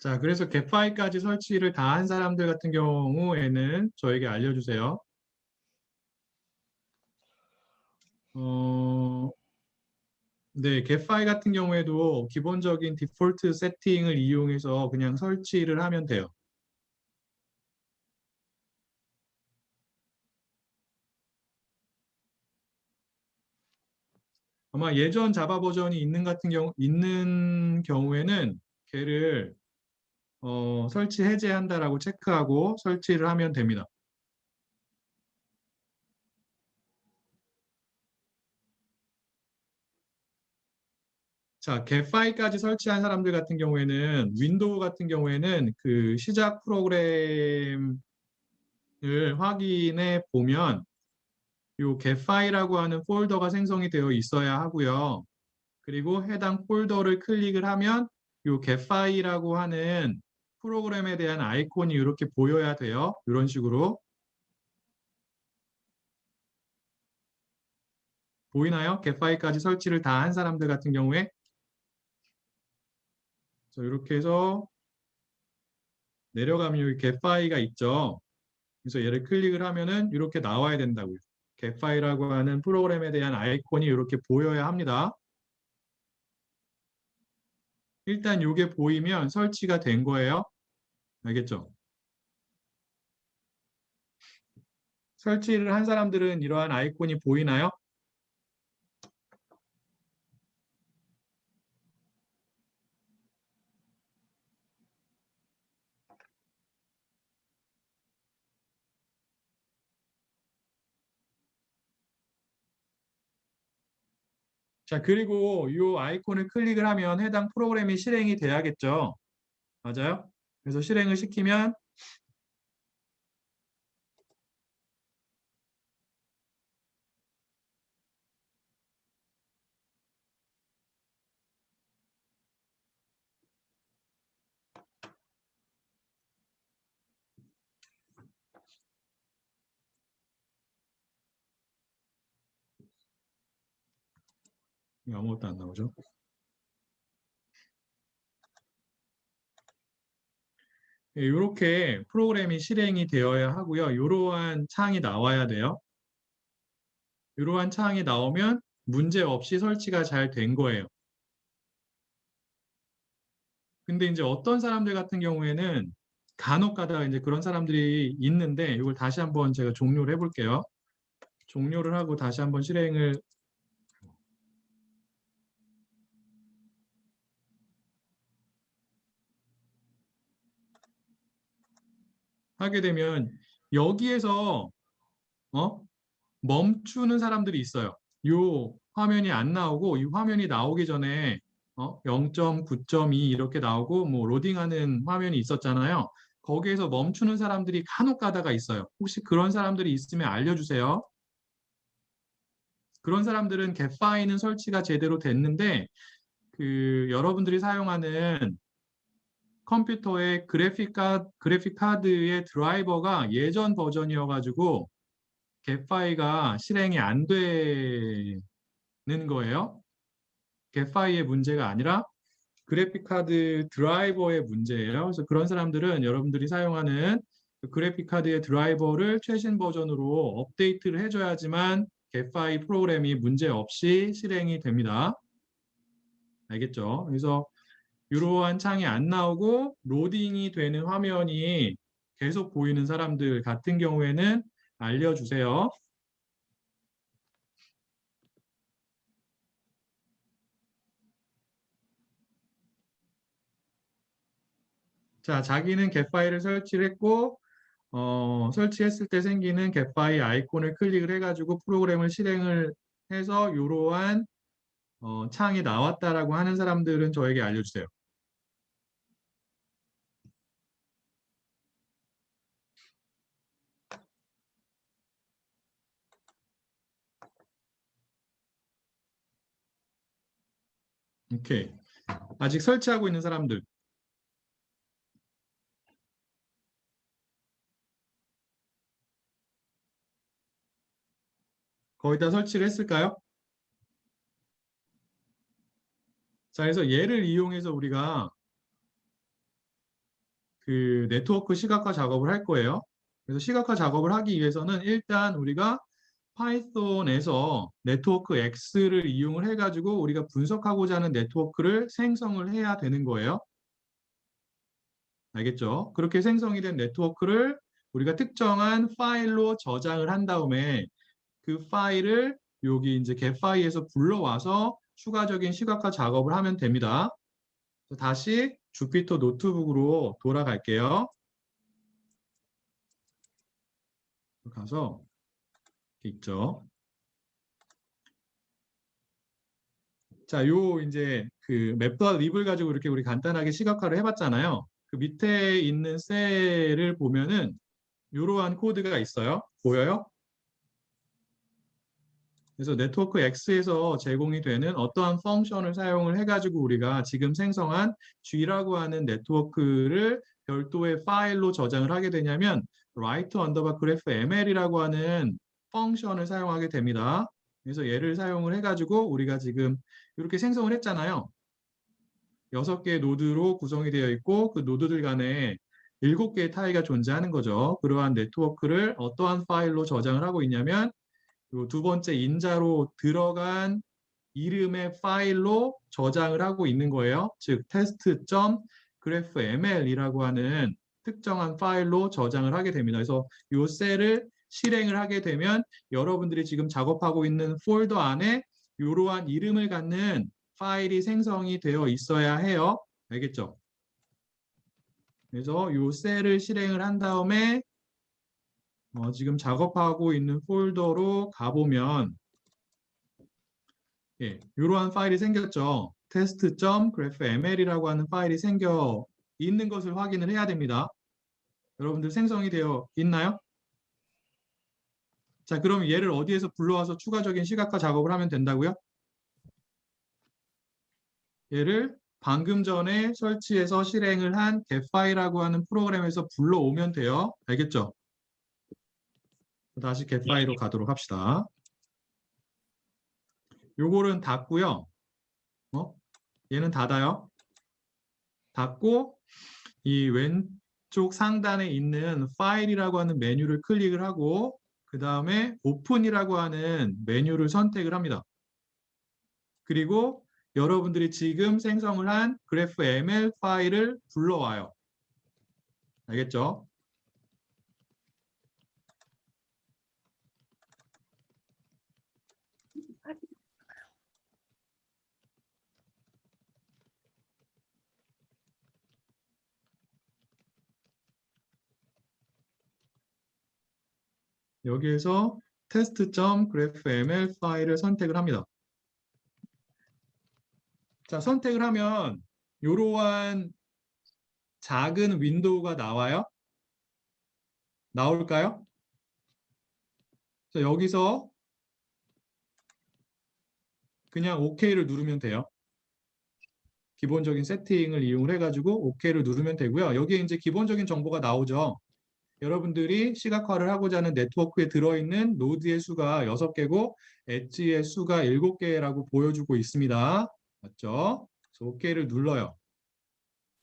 자, 그래서 getFile까지 설치를 다 한 사람들 같은 경우에는 저에게 알려주세요. 어, 네, getFile 같은 경우에도 기본적인 디폴트 세팅을 이용해서 그냥 설치를 하면 돼요. 아마 예전 자바 버전이 있는 경우에는 걔를 설치 해제한다라고 체크하고 설치를 하면 됩니다. 자, getFile까지 설치한 사람들 같은 경우에는 윈도우 같은 경우에는 그 시작 프로그램을 확인해 보면 요 getFile이라고 하는 폴더가 생성이 되어 있어야 하고요. 그리고 해당 폴더를 클릭을 하면 요 getFile이라고 하는 프로그램에 대한 아이콘이 이렇게 보여야 돼요. 이런 식으로 보이나요? getFile까지 설치를 다 한 사람들 같은 경우에 이렇게 해서 내려가면 여기 getFile가 있죠. 그래서 얘를 클릭을 하면은 이렇게 나와야 된다고요. getFile이라고 하는 프로그램에 대한 아이콘이 이렇게 보여야 합니다. 일단 이게 보이면 설치가 된 거예요. 알겠죠? 설치를 한 사람들은 이러한 아이콘이 보이나요? 자, 그리고 이 아이콘을 클릭을 하면 해당 프로그램이 실행이 돼야겠죠. 맞아요? 그래서 실행을 시키면 아무것도 안 나오죠. 이렇게 프로그램이 실행이 되어야 하고요. 이러한 창이 나와야 돼요. 이러한 창이 나오면 문제 없이 설치가 잘 된 거예요. 근데 이제 어떤 사람들 같은 경우에는 간혹 가다가 이제 그런 사람들이 있는데 이걸 다시 한번 제가 종료를 해볼게요. 종료를 하고 다시 한번 실행을 하게 되면 여기에서 멈추는 사람들이 있어요. 이 화면이 안 나오고 이 화면이 나오기 전에 0.9.2 이렇게 나오고 뭐 로딩하는 화면이 있었잖아요. 거기에서 멈추는 사람들이 간혹 가다가 있어요. 혹시 그런 사람들이 있으면 알려주세요. 그런 사람들은 겟파이는 설치가 제대로 됐는데 그 여러분들이 사용하는 컴퓨터의 그래픽 카드의 드라이버가 예전 버전이어가지고 겟파이가 실행이 안 되는 거예요. 겟파이의 문제가 아니라 그래픽 카드 드라이버의 문제예요. 그래서 그런 사람들은 여러분들이 사용하는 그 그래픽 카드의 드라이버를 최신 버전으로 업데이트를 해줘야지만 겟파이 프로그램이 문제 없이 실행이 됩니다. 알겠죠? 그래서 이러한 창이 안 나오고 로딩이 되는 화면이 계속 보이는 사람들 같은 경우에는 알려주세요. 자, 자기는 겟파이를 설치를 했고 설치했을 때 생기는 겟파이 아이콘을 클릭을 해가지고 프로그램을 실행을 해서 이러한 창이 나왔다라고 하는 사람들은 저에게 알려주세요. 오케이. 아직 설치하고 있는 사람들. 거의 다 설치를 했을까요? 자, 그래서 얘를 이용해서 우리가 그 네트워크 시각화 작업을 할 거예요. 그래서 시각화 작업을 하기 위해서는 일단 우리가 파이썬에서 네트워크 X를 이용을 해가지고 우리가 분석하고자 하는 네트워크를 생성을 해야 되는 거예요. 알겠죠? 그렇게 생성이 된 네트워크를 우리가 특정한 파일로 저장을 한 다음에 그 파일을 여기 이제 getFile에서 불러와서 추가적인 시각화 작업을 하면 됩니다. 다시 주피터 노트북으로 돌아갈게요. 가서 이렇게 있죠. 자, 요 이제 그 맵.lib을 가지고 이렇게 우리 간단하게 시각화를 해봤잖아요. 그 밑에 있는 셀을 보면은 이러한 코드가 있어요. 보여요? 그래서 네트워크 X에서 제공이 되는 어떠한 펑션을 사용을 해가지고 우리가 지금 생성한 G라고 하는 네트워크를 별도의 파일로 저장을 하게 되냐면 write underbar graph ml이라고 하는 펑션을 사용하게 됩니다. 그래서 얘를 사용을 해가지고 우리가 지금 이렇게 생성을 했잖아요. 6개의 노드로 구성이 되어 있고 그 노드들 간에 7개의 타이가 존재하는 거죠. 그러한 네트워크를 어떠한 파일로 저장을 하고 있냐면 두 번째 인자로 들어간 이름의 파일로 저장을 하고 있는 거예요. 즉 test.graphml이라고 하는 특정한 파일로 저장을 하게 됩니다. 그래서 이 셀을 실행을 하게 되면 여러분들이 지금 작업하고 있는 폴더 안에 이러한 이름을 갖는 파일이 생성이 되어 있어야 해요. 알겠죠? 그래서 이 셀을 실행을 한 다음에 지금 작업하고 있는 폴더로 가보면 이러한 파일이 생겼죠. test.graphml이라고 하는 파일이 생겨 있는 것을 확인을 해야 됩니다. 여러분들 생성이 되어 있나요? 자, 그럼 얘를 어디에서 불러와서 추가적인 시각화 작업을 하면 된다고요? 얘를 방금 전에 설치해서 실행을 한 getFile이라고 하는 프로그램에서 불러오면 돼요. 알겠죠? 다시 getFile로 가도록 합시다. 요거는 닫고요. 얘는 닫아요. 닫고 이 왼쪽 상단에 있는 파일이라고 하는 메뉴를 클릭을 하고 그 다음에 오픈이라고 하는 메뉴를 선택을 합니다. 그리고 여러분들이 지금 생성을 한 그래프 ML 파일을 불러와요. 알겠죠? 여기에서 test.graphml 파일을 선택을 합니다. 자, 선택을 하면 이러한 작은 윈도우가 나와요. 나올까요? 자, 여기서 그냥 OK를 누르면 돼요. 기본적인 세팅을 이용을 해가지고 OK를 누르면 되고요. 여기에 이제 기본적인 정보가 나오죠. 여러분들이 시각화를 하고자 하는 네트워크에 들어있는 노드의 수가 6개고 엣지의 수가 7개라고 보여주고 있습니다. 맞죠? 그래서 OK를 눌러요.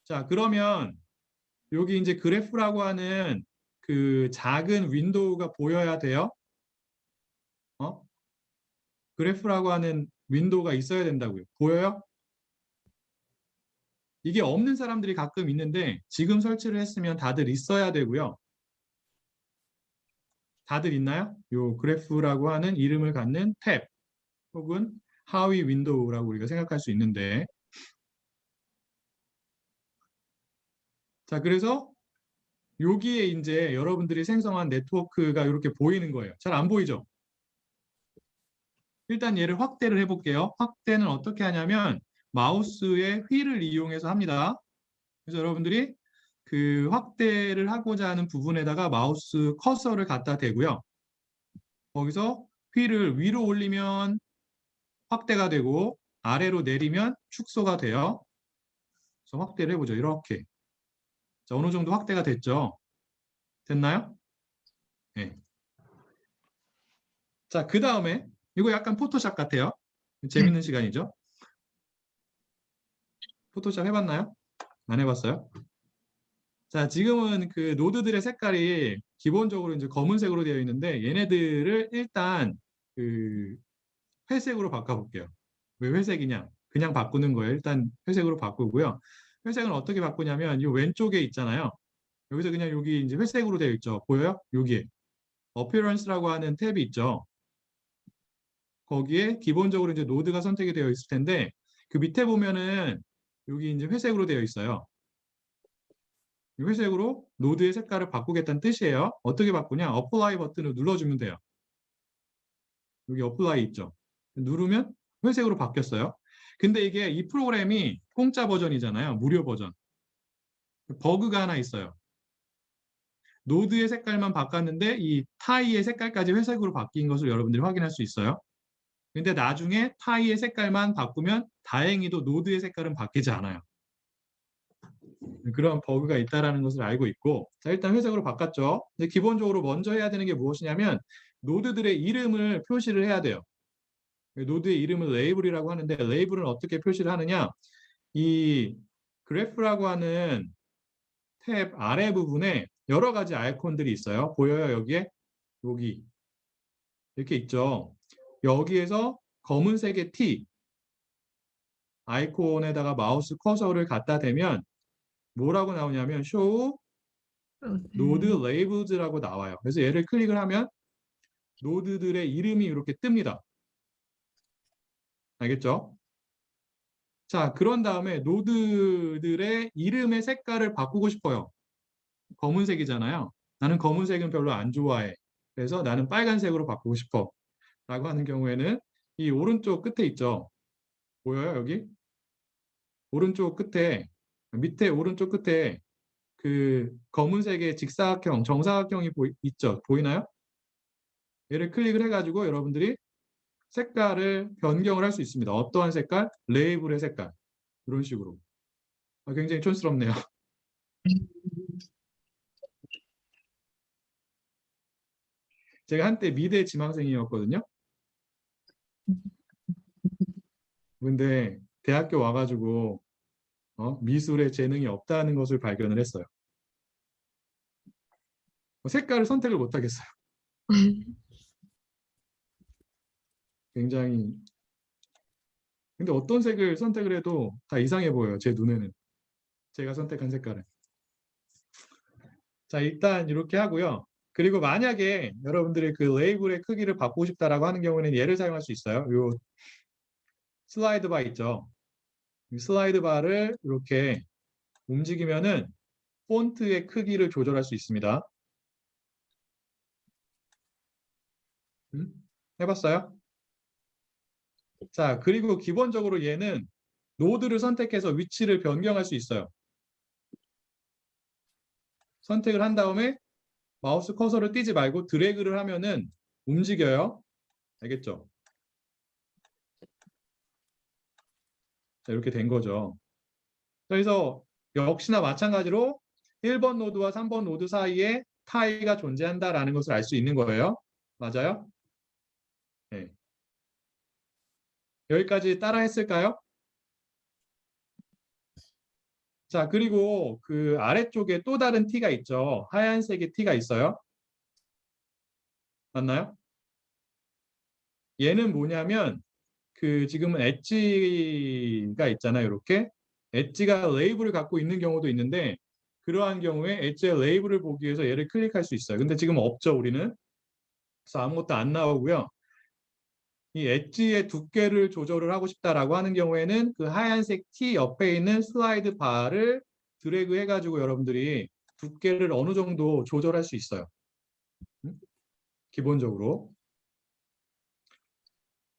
자, 그러면 여기 이제 그래프라고 하는 그 작은 윈도우가 보여야 돼요. 어? 그래프라고 하는 윈도우가 있어야 된다고요. 보여요? 이게 없는 사람들이 가끔 있는데 지금 설치를 했으면 다들 있어야 되고요. 다들 있나요? 요 그래프라고 하는 이름을 갖는 탭 혹은 하위 윈도우라고 우리가 생각할 수 있는데 자 그래서 여기에 이제 여러분들이 생성한 네트워크가 이렇게 보이는 거예요. 잘 안 보이죠? 일단 얘를 확대를 해볼게요. 확대는 어떻게 하냐면 마우스의 휠을 이용해서 합니다. 그래서 여러분들이 그 확대를 하고자 하는 부분에다가 마우스 커서를 갖다 대고요. 거기서 휠을 위로 올리면 확대가 되고 아래로 내리면 축소가 돼요. 그래서 확대를 해보죠. 이렇게. 자, 어느 정도 확대가 됐죠? 됐나요? 네. 자, 그 다음에 이거 약간 포토샵 같아요. 재밌는 시간이죠? 포토샵 해봤나요? 안 해봤어요? 자, 지금은 그 노드들의 색깔이 기본적으로 이제 검은색으로 되어 있는데 얘네들을 일단 그 회색으로 바꿔볼게요. 왜 회색이냐? 그냥 바꾸는 거예요. 일단 회색으로 바꾸고요. 회색은 어떻게 바꾸냐면 이 왼쪽에 있잖아요. 여기서 그냥 여기 이제 회색으로 되어 있죠. 보여요? 여기에 Appearance라고 하는 탭이 있죠. 거기에 기본적으로 이제 노드가 선택이 되어 있을 텐데 그 밑에 보면은 여기 이제 회색으로 되어 있어요. 이 회색으로 노드의 색깔을 바꾸겠다는 뜻이에요. 어떻게 바꾸냐? Apply 버튼을 눌러주면 돼요. 여기 Apply 있죠. 누르면 회색으로 바뀌었어요. 근데 이게 이 프로그램이 공짜 버전이잖아요. 무료 버전. 버그가 하나 있어요. 노드의 색깔만 바꿨는데 이 타이의 색깔까지 회색으로 바뀐 것을 여러분들이 확인할 수 있어요. 근데 나중에 타이의 색깔만 바꾸면 다행히도 노드의 색깔은 바뀌지 않아요. 그런 버그가 있다는 것을 알고 있고 자 일단 회색으로 바꿨죠. 근데 기본적으로 먼저 해야 되는 게 무엇이냐면 노드들의 이름을 표시를 해야 돼요. 노드의 이름을 레이블이라고 하는데 레이블은 어떻게 표시를 하느냐 이 그래프라고 하는 탭 아래 부분에 여러 가지 아이콘들이 있어요. 보여요 여기에? 여기 이렇게 있죠. 여기에서 검은색의 T 아이콘에다가 마우스 커서를 갖다 대면 뭐라고 나오냐면 show node labels라고 나와요. 그래서 얘를 클릭을 하면 노드들의 이름이 이렇게 뜹니다. 알겠죠? 자, 그런 다음에 노드들의 이름의 색깔을 바꾸고 싶어요. 검은색이잖아요. 나는 검은색은 별로 안 좋아해. 그래서 나는 빨간색으로 바꾸고 싶어. 라고 하는 경우에는 이 오른쪽 끝에 있죠. 보여요, 여기? 오른쪽 끝에, 밑에 오른쪽 끝에 그 검은색의 직사각형, 정사각형이 있죠. 보이나요? 얘를 클릭을 해가지고 여러분들이 색깔을 변경을 할 수 있습니다. 어떠한 색깔? 레이블의 색깔. 이런 식으로. 굉장히 촌스럽네요. 제가 한때 미대 지망생이었거든요. 근데 대학교 와가지고 미술에 재능이 없다는 것을 발견을 했어요. 색깔을 선택을 못 하겠어요. 굉장히. 근데 어떤 색을 선택을 해도 다 이상해 보여요. 제 눈에는. 제가 선택한 색깔은. 자, 일단 이렇게 하고요. 그리고 만약에 여러분들이 그 레이블의 크기를 바꾸고 싶다라고 하는 경우에는 얘를 사용할 수 있어요. 요 슬라이드 바 있죠. 이 슬라이드 바를 이렇게 움직이면은 폰트의 크기를 조절할 수 있습니다. 해봤어요? 자, 그리고 기본적으로 얘는 노드를 선택해서 위치를 변경할 수 있어요. 선택을 한 다음에 마우스 커서를 띄지 말고 드래그를 하면은 움직여요. 알겠죠? 자, 이렇게 된 거죠. 그래서 역시나 마찬가지로 1번 노드와 3번 노드 사이에 타이가 존재한다라는 것을 알 수 있는 거예요. 맞아요? 네. 여기까지 따라 했을까요? 자, 그리고 그 아래쪽에 또 다른 T가 있죠. 하얀색의 T가 있어요. 맞나요? 얘는 뭐냐면 그 지금은 엣지가 있잖아요. 이렇게 엣지가 레이블을 갖고 있는 경우도 있는데 그러한 경우에 엣지의 레이블을 보기 위해서 얘를 클릭할 수 있어요. 근데 지금 없죠, 우리는. 그래서 아무것도 안 나오고요. 이 엣지의 두께를 조절을 하고 싶다라고 하는 경우에는 그 하얀색 T 옆에 있는 슬라이드 바를 드래그 해가지고 여러분들이 두께를 어느 정도 조절할 수 있어요. 기본적으로.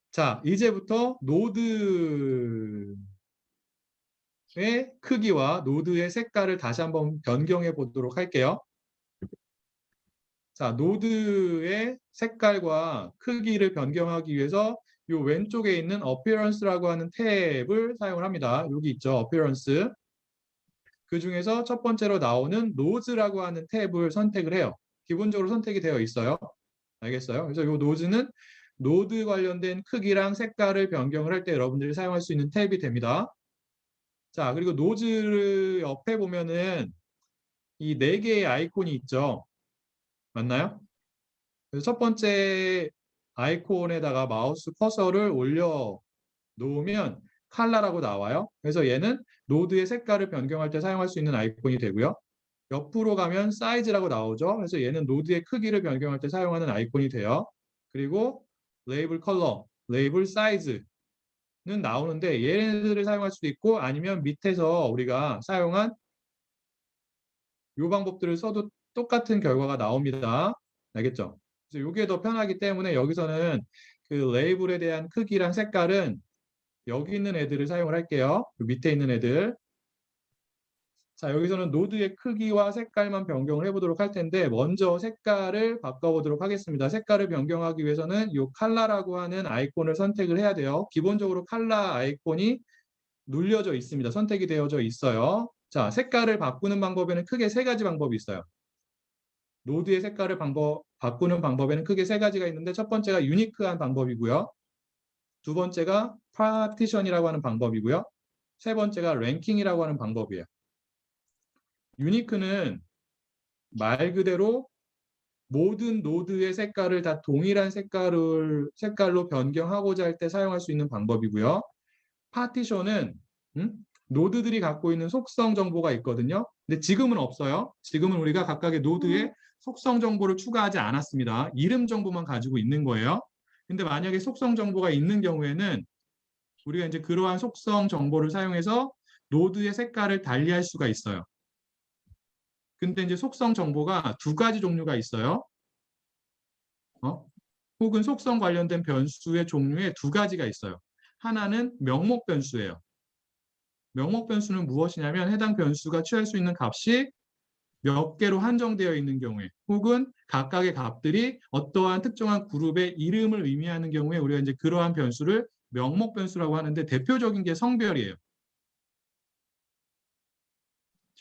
자, 이제부터 노드의 크기와 노드의 색깔을 다시 한번 변경해 보도록 할게요. 자, 노드의 색깔과 크기를 변경하기 위해서 이 왼쪽에 있는 Appearance라고 하는 탭을 사용을 합니다. 여기 있죠, Appearance. 그 중에서 첫 번째로 나오는 Node라고 하는 탭을 선택을 해요. 기본적으로 선택이 되어 있어요. 알겠어요? 그래서 이 노드는 노드 관련된 크기랑 색깔을 변경을 할 때 여러분들이 사용할 수 있는 탭이 됩니다. 자, 그리고 노드 옆에 보면은 이 네 개의 아이콘이 있죠. 맞나요? 그래서 첫 번째 아이콘에다가 마우스 커서를 올려 놓으면 컬러라고 나와요. 그래서 얘는 노드의 색깔을 변경할 때 사용할 수 있는 아이콘이 되고요. 옆으로 가면 사이즈라고 나오죠. 그래서 얘는 노드의 크기를 변경할 때 사용하는 아이콘이 돼요. 그리고 레이블 컬러, 레이블 사이즈는 나오는데 얘네들을 사용할 수도 있고 아니면 밑에서 우리가 사용한 이 방법들을 써도 똑같은 결과가 나옵니다. 알겠죠? 그래서 이게 더 편하기 때문에 여기서는 그 레이블에 대한 크기랑 색깔은 여기 있는 애들을 사용을 할게요. 그 밑에 있는 애들. 자, 여기서는 노드의 크기와 색깔만 변경을 해보도록 할 텐데 먼저 색깔을 바꿔보도록 하겠습니다. 색깔을 변경하기 위해서는 이 컬러라고 하는 아이콘을 선택을 해야 돼요. 기본적으로 컬러 아이콘이 눌려져 있습니다. 선택이 되어져 있어요. 자, 색깔을 바꾸는 방법에는 크게 세 가지 방법이 있어요. 노드의 색깔을 바꾸는 방법에는 크게 세 가지가 있는데 첫 번째가 유니크한 방법이고요. 두 번째가 파티션이라고 하는 방법이고요. 세 번째가 랭킹이라고 하는 방법이에요. 유니크는 말 그대로 모든 노드의 색깔을 다 동일한 색깔로 변경하고자 할 때 사용할 수 있는 방법이고요. 파티션은 노드들이 갖고 있는 속성 정보가 있거든요. 근데 지금은 없어요. 지금은 우리가 각각의 노드에 속성 정보를 추가하지 않았습니다. 이름 정보만 가지고 있는 거예요. 근데 만약에 속성 정보가 있는 경우에는 우리가 이제 그러한 속성 정보를 사용해서 노드의 색깔을 달리할 수가 있어요. 근데 이제 속성 정보가 두 가지 종류가 있어요. 혹은 속성 관련된 변수의 종류에 두 가지가 있어요. 하나는 명목 변수예요. 명목 변수는 무엇이냐면 해당 변수가 취할 수 있는 값이 몇 개로 한정되어 있는 경우에 혹은 각각의 값들이 어떠한 특정한 그룹의 이름을 의미하는 경우에 우리가 이제 그러한 변수를 명목 변수라고 하는데 대표적인 게 성별이에요.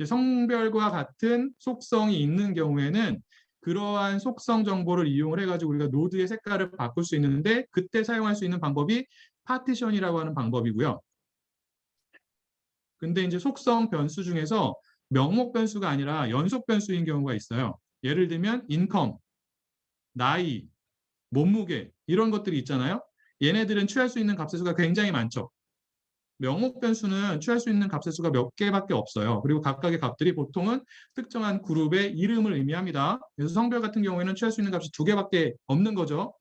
성별과 같은 속성이 있는 경우에는 그러한 속성 정보를 이용을 해가지고 우리가 노드의 색깔을 바꿀 수 있는데 그때 사용할 수 있는 방법이 파티션이라고 하는 방법이고요. 근데 이제 속성 변수 중에서 명목 변수가 아니라 연속 변수인 경우가 있어요. 예를 들면 인컴, 나이, 몸무게 이런 것들이 있잖아요. 얘네들은 취할 수 있는 값의 수가 굉장히 많죠. 명목 변수는 취할 수 있는 값의 수가 몇 개밖에 없어요. 그리고 각각의 값들이 보통은 특정한 그룹의 이름을 의미합니다. 그래서 성별 같은 경우에는 취할 수 있는 값이 두 개밖에 없는 거죠.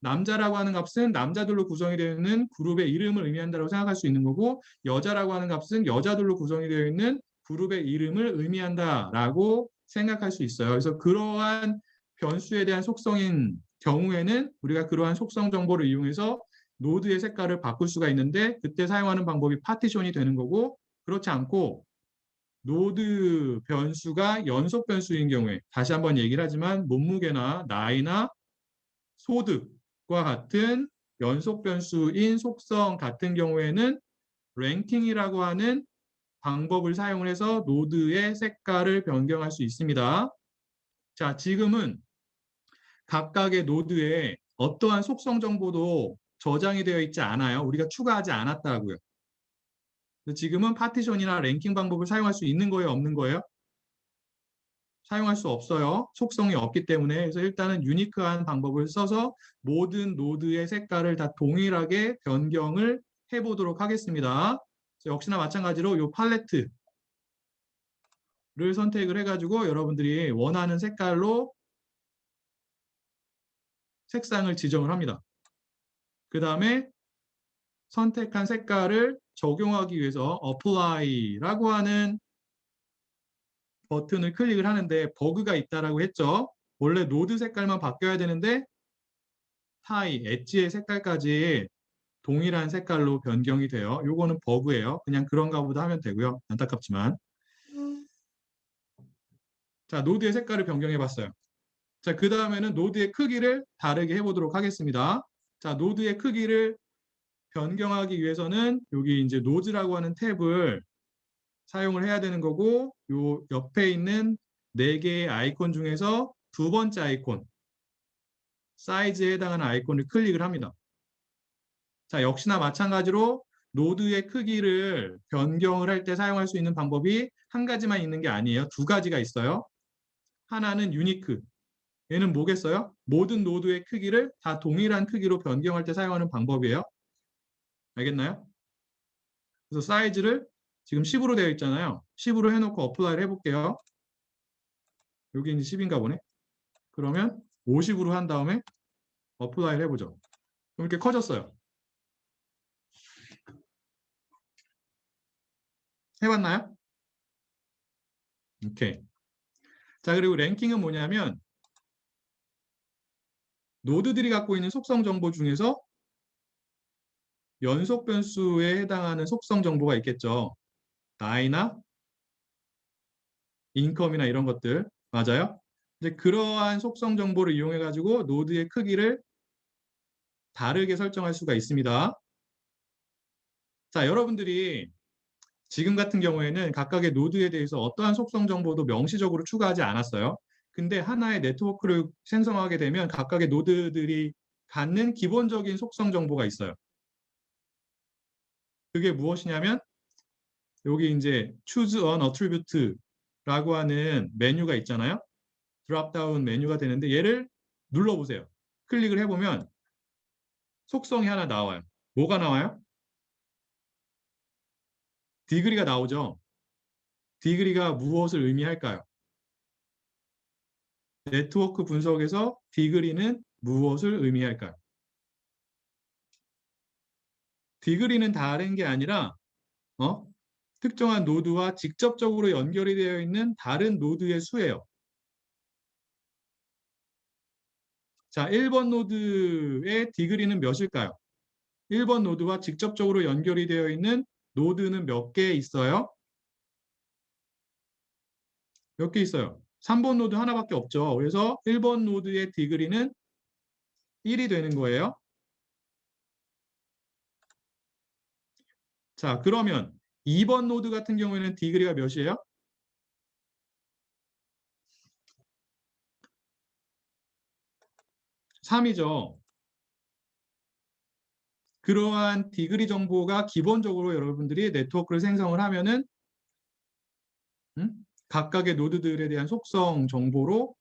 남자라고 하는 값은 남자들로 구성이 되어 있는 그룹의 이름을 의미한다고 생각할 수 있는 거고, 여자라고 하는 값은 여자들로 구성이 되어 있는 그룹의 이름을 의미한다라고 생각할 수 있어요. 그래서 그러한 변수에 대한 속성인 경우에는 우리가 그러한 속성 정보를 이용해서 노드의 색깔을 바꿀 수가 있는데, 그때 사용하는 방법이 파티션이 되는 거고, 그렇지 않고 노드 변수가 연속 변수인 경우에, 다시 한번 얘기를 하지만 몸무게나 나이나 소득과 같은 연속 변수인 속성 같은 경우에는 랭킹이라고 하는 방법을 사용을 해서 노드의 색깔을 변경할 수 있습니다. 자, 지금은 각각의 노드에 어떠한 속성 정보도 저장이 되어 있지 않아요. 우리가 추가하지 않았다고요. 지금은 파티션이나 랭킹 방법을 사용할 수 있는 거예요, 없는 거예요? 사용할 수 없어요. 속성이 없기 때문에. 그래서 일단은 유니크한 방법을 써서 모든 노드의 색깔을 다 동일하게 변경을 해보도록 하겠습니다. 역시나 마찬가지로 이 팔레트를 선택을 해가지고 여러분들이 원하는 색깔로 색상을 지정을 합니다. 그 다음에 선택한 색깔을 적용하기 위해서 Apply라고 하는 버튼을 클릭을 하는데 버그가 있다라고 했죠. 원래 노드 색깔만 바뀌어야 되는데 타이, 엣지의 색깔까지 동일한 색깔로 변경이 돼요. 요거는 버그예요. 그냥 그런가 보다 하면 되고요. 안타깝지만. 자, 노드의 색깔을 변경해 봤어요. 자, 그 다음에는 노드의 크기를 다르게 해보도록 하겠습니다. 자, 노드의 크기를 변경하기 위해서는 여기 이제 노드라고 하는 탭을 사용을 해야 되는 거고, 요 옆에 있는 4개의 아이콘 중에서 두 번째 아이콘, 사이즈에 해당하는 아이콘을 클릭을 합니다. 자, 역시나 마찬가지로 노드의 크기를 변경을 할 때 사용할 수 있는 방법이 한 가지만 있는 게 아니에요. 두 가지가 있어요. 하나는 유니크. 얘는 뭐겠어요? 모든 노드의 크기를 다 동일한 크기로 변경할 때 사용하는 방법이에요. 알겠나요? 그래서 사이즈를 지금 10으로 되어 있잖아요. 10으로 해놓고 어플라이를 해볼게요. 여기 이제 10인가 보네. 그러면 50으로 한 다음에 어플라이를 해보죠. 그럼 이렇게 커졌어요. 해봤나요? 오케이. 자, 그리고 랭킹은 뭐냐면 노드들이 갖고 있는 속성 정보 중에서 연속 변수에 해당하는 속성 정보가 있겠죠. 나이나 인컴이나 이런 것들. 맞아요? 이제 그러한 속성 정보를 이용해 가지고 노드의 크기를 다르게 설정할 수가 있습니다. 자, 여러분들이 지금 같은 경우에는 각각의 노드에 대해서 어떠한 속성 정보도 명시적으로 추가하지 않았어요. 근데 하나의 네트워크를 생성하게 되면 각각의 노드들이 갖는 기본적인 속성 정보가 있어요. 그게 무엇이냐면 여기 이제 choose an attribute라고 하는 메뉴가 있잖아요. 드롭다운 메뉴가 되는데 얘를 눌러보세요. 클릭을 해보면 속성이 하나 나와요. 뭐가 나와요? 디그리가 나오죠. 디그리가 무엇을 의미할까요? 네트워크 분석에서 디그리는 무엇을 의미할까요? 디그리는 다른 게 아니라 특정한 노드와 직접적으로 연결이 되어 있는 다른 노드의 수예요. 자, 1번 노드의 디그리는 몇일까요? 1번 노드와 직접적으로 연결이 되어 있는 노드는 몇 개 있어요? 몇 개 있어요? 3번 노드 하나밖에 없죠. 그래서 1번 노드의 디그리는 1이 되는 거예요. 자, 그러면 2번 노드 같은 경우에는 디그리가 몇이에요? 3이죠. 그러한 디그리 정보가 기본적으로 여러분들이 네트워크를 생성을 하면은 각각의 노드들에 대한 속성 정보로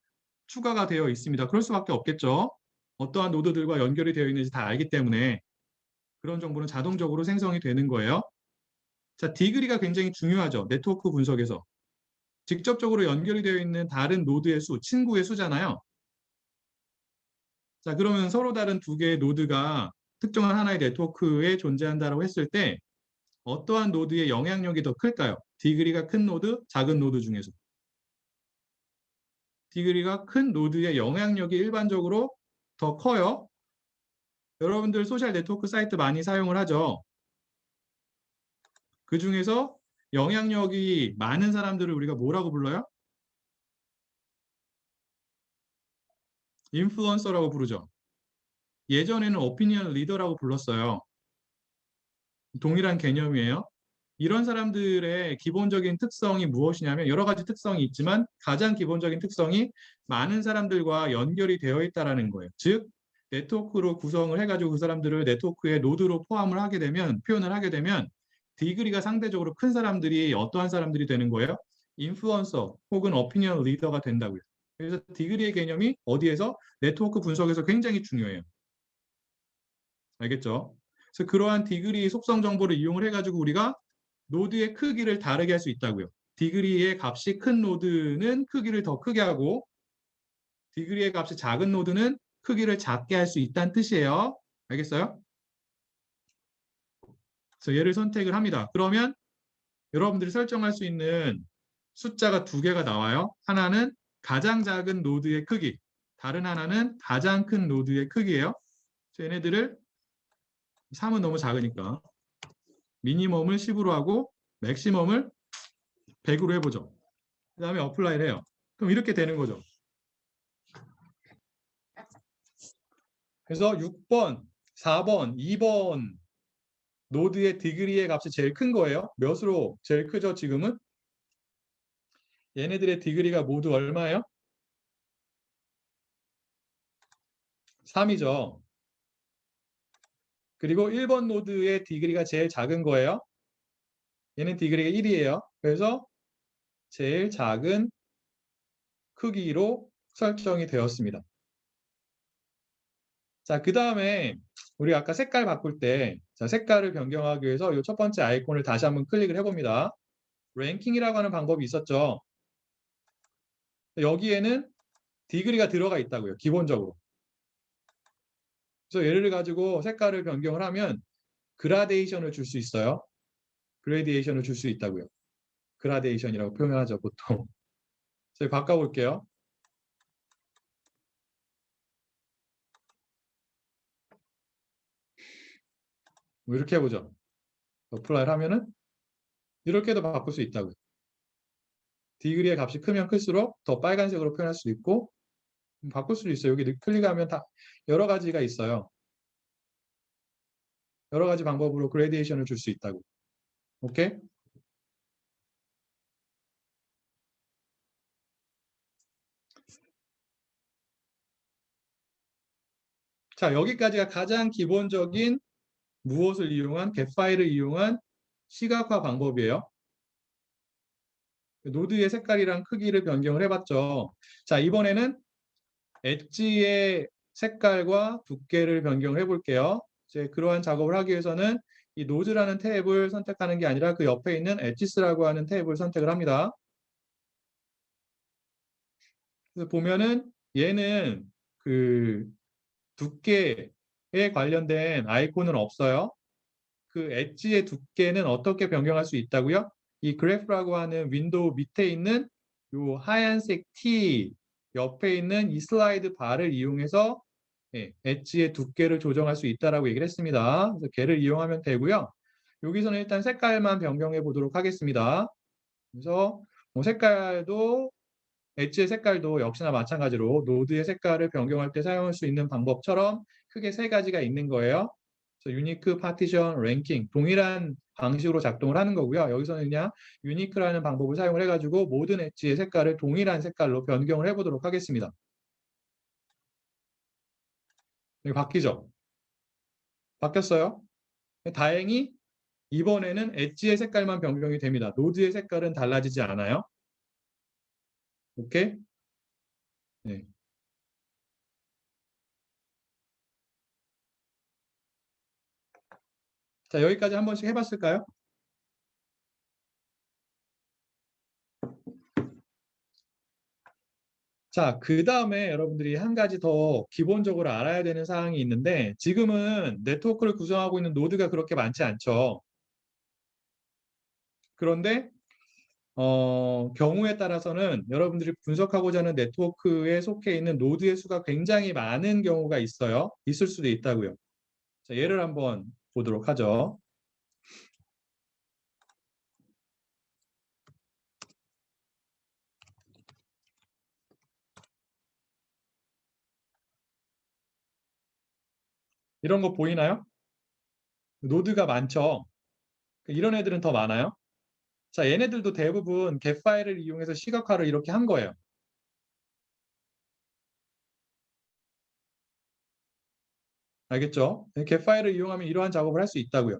추가가 되어 있습니다. 그럴 수밖에 없겠죠. 어떠한 노드들과 연결이 되어 있는지 다 알기 때문에 그런 정보는 자동적으로 생성이 되는 거예요. 자, 디그리가 굉장히 중요하죠. 네트워크 분석에서. 직접적으로 연결이 되어 있는 다른 노드의 수, 친구의 수잖아요. 자, 그러면 서로 다른 두 개의 노드가 특정한 하나의 네트워크에 존재한다고 했을 때 어떠한 노드의 영향력이 더 클까요? 디그리가 큰 노드, 작은 노드 중에서. 디그리가 큰 노드의 영향력이 일반적으로 더 커요. 여러분들 소셜 네트워크 사이트 많이 사용을 하죠. 그 중에서 영향력이 많은 사람들을 우리가 뭐라고 불러요? 인플루언서라고 부르죠. 예전에는 오피니언 리더라고 불렀어요. 동일한 개념이에요. 이런 사람들의 기본적인 특성이 무엇이냐면 여러 가지 특성이 있지만 가장 기본적인 특성이 많은 사람들과 연결이 되어 있다는 거예요. 즉 네트워크로 구성을 해가지고 그 사람들을 네트워크의 노드로 포함을 하게 되면 표현을 하게 되면 디그리가 상대적으로 큰 사람들이 어떠한 사람들이 되는 거예요? 인플루언서 혹은 오피니언 리더가 된다고요. 그래서 디그리의 개념이 어디에서? 네트워크 분석에서 굉장히 중요해요. 알겠죠? 그래서 그러한 디그리 속성 정보를 이용을 해가지고 우리가 노드의 크기를 다르게 할 수 있다고요. 디그리의 값이 큰 노드는 크기를 더 크게 하고 디그리의 값이 작은 노드는 크기를 작게 할 수 있다는 뜻이에요. 알겠어요? 그래서 얘를 선택을 합니다. 그러면 여러분들이 설정할 수 있는 숫자가 두 개가 나와요. 하나는 가장 작은 노드의 크기, 다른 하나는 가장 큰 노드의 크기예요. 그래서 얘네들을 3은 너무 작으니까 미니멈을 10으로 하고 맥시멈을 100으로 해보죠. 그 다음에 어플라이를 해요. 그럼 이렇게 되는 거죠. 그래서 6번, 4번, 2번 노드의 디그리의 값이 제일 큰 거예요. 몇으로 제일 크죠, 지금은? 얘네들의 디그리가 모두 얼마예요? 3이죠. 그리고 1번 노드의 디그리가 제일 작은 거예요. 얘는 디그리가 1이에요. 그래서 제일 작은 크기로 설정이 되었습니다. 자, 그 다음에 우리 아까 색깔 바꿀 때 자, 색깔을 변경하기 위해서 이 첫 번째 아이콘을 다시 한번 클릭을 해봅니다. 랭킹이라고 하는 방법이 있었죠. 여기에는 디그리가 들어가 있다고요. 기본적으로. 그래서 얘를 가지고 색깔을 변경을 하면 그라데이션을 줄 수 있어요. 그레디에이션을 줄 수 있다고요. 그라데이션이라고 표현하죠, 보통. 저희 바꿔볼게요. 뭐 이렇게 해보죠. 어플라이를 하면은 이렇게도 바꿀 수 있다고요. 디그리의 값이 크면 클수록 더 빨간색으로 표현할 수도 있고 바꿀 수도 있어요. 여기 클릭하면 다 여러 가지가 있어요. 여러 가지 방법으로 그레디에이션을 줄 수 있다고. 오케이? 자, 여기까지가 가장 기본적인 무엇을 이용한 겟 파일을 이용한 시각화 방법이에요. 노드의 색깔이랑 크기를 변경을 해봤죠. 자, 이번에는 엣지의 색깔과 두께를 변경을 해볼게요. 이제 그러한 작업을 하기 위해서는 이 노드라는 탭을 선택하는 게 아니라 그 옆에 있는 엣지스라고 하는 탭을 선택을 합니다. 그래서 보면은 얘는 그 두께에 관련된 아이콘은 없어요. 그 엣지의 두께는 어떻게 변경할 수 있다고요? 이 그래프라고 하는 윈도우 밑에 있는 요 하얀색 T 옆에 있는 이 슬라이드 바를 이용해서 엣지의 두께를 조정할 수 있다라고 얘기를 했습니다. 그래서 걔를 이용하면 되고요. 여기서는 일단 색깔만 변경해 보도록 하겠습니다. 그래서 뭐 색깔도 엣지의 색깔도 역시나 마찬가지로 노드의 색깔을 변경할 때 사용할 수 있는 방법처럼 크게 세 가지가 있는 거예요. 그래서 유니크, 파티션, 랭킹 동일한 방식으로 작동을 하는 거고요. 여기서는 그냥 유니크라는 방법을 사용을 해가지고 모든 엣지의 색깔을 동일한 색깔로 변경을 해보도록 하겠습니다. 여기 바뀌죠? 바뀌었어요? 다행히 이번에는 엣지의 색깔만 변경이 됩니다. 노드의 색깔은 달라지지 않아요. 오케이? 네. 자, 여기까지 한 번씩 해봤을까요? 자, 그 다음에 여러분들이 한 가지 더 기본적으로 알아야 되는 사항이 있는데, 지금은 네트워크를 구성하고 있는 노드가 그렇게 많지 않죠. 그런데 경우에 따라서는 여러분들이 분석하고자 하는 네트워크에 속해 있는 노드의 수가 굉장히 많은 경우가 있어요. 있을 수도 있다고요. 자, 예를 한번 보도록 하죠. 이런 거 보이나요? 노드가 많죠. 이런 애들은 더 많아요. 자, 얘네들도 대부분 get 파일을 이용해서 시각화를 이렇게 한 거예요. 알겠죠? get 파일을 이용하면 이러한 작업을 할 수 있다고요.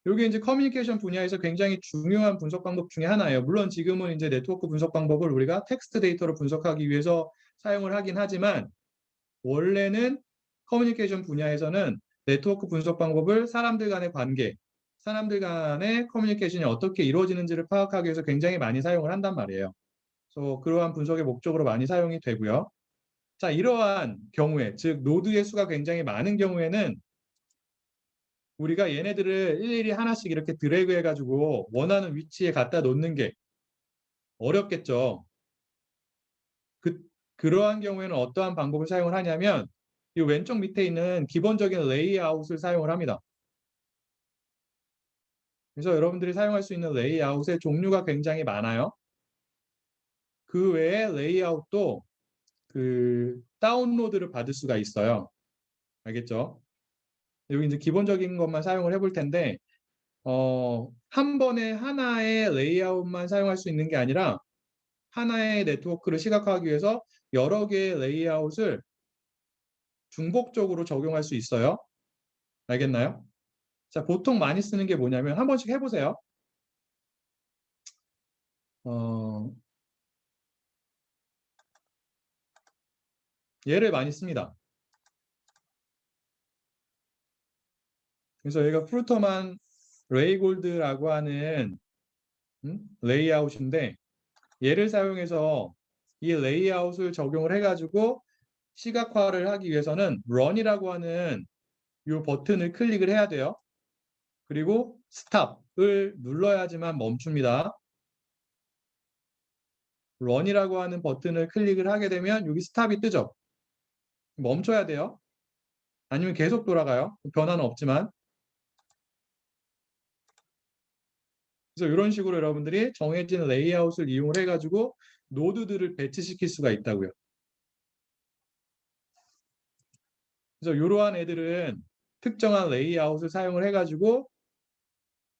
이게 이제 커뮤니케이션 분야에서 굉장히 중요한 분석 방법 중에 하나예요. 물론 지금은 이제 네트워크 분석 방법을 우리가 텍스트 데이터로 분석하기 위해서 사용을 하긴 하지만, 원래는 커뮤니케이션 분야에서는 네트워크 분석 방법을 사람들 간의 관계, 사람들 간의 커뮤니케이션이 어떻게 이루어지는지를 파악하기 위해서 굉장히 많이 사용을 한단 말이에요. 그래서 그러한 분석의 목적으로 많이 사용이 되고요. 자, 이러한 경우에, 즉 노드의 수가 굉장히 많은 경우에는 우리가 얘네들을 일일이 하나씩 이렇게 드래그 해가지고 원하는 위치에 갖다 놓는 게 어렵겠죠. 그러한 경우에는 어떠한 방법을 사용을 하냐면, 이 왼쪽 밑에 있는 기본적인 레이아웃을 사용을 합니다. 그래서 여러분들이 사용할 수 있는 레이아웃의 종류가 굉장히 많아요. 그 외에 레이아웃도 다운로드를 받을 수가 있어요. 알겠죠? 여기 이제 기본적인 것만 사용을 해볼 텐데, 한 번에 하나의 레이아웃만 사용할 수 있는 게 아니라 하나의 네트워크를 시각화하기 위해서 여러 개의 레이아웃을 중복적으로 적용할 수 있어요. 알겠나요? 자, 보통 많이 쓰는 게 뭐냐면, 한 번씩 해보세요. 얘를 많이 씁니다. 그래서 여기가 프루터만 레이골드라고 하는 레이아웃인데, 얘를 사용해서 이 레이아웃을 적용을 해가지고 시각화를 하기 위해서는 run이라고 하는 이 버튼을 클릭을 해야 돼요. 그리고 stop을 눌러야지만 멈춥니다. run이라고 하는 버튼을 클릭을 하게 되면 여기 stop이 뜨죠. 멈춰야 돼요. 아니면 계속 돌아가요. 변화는 없지만. 그래서 이런 식으로 여러분들이 정해진 레이아웃을 이용을 해가지고 노드들을 배치시킬 수가 있다고요. 그래서 이러한 애들은 특정한 레이아웃을 사용을 해가지고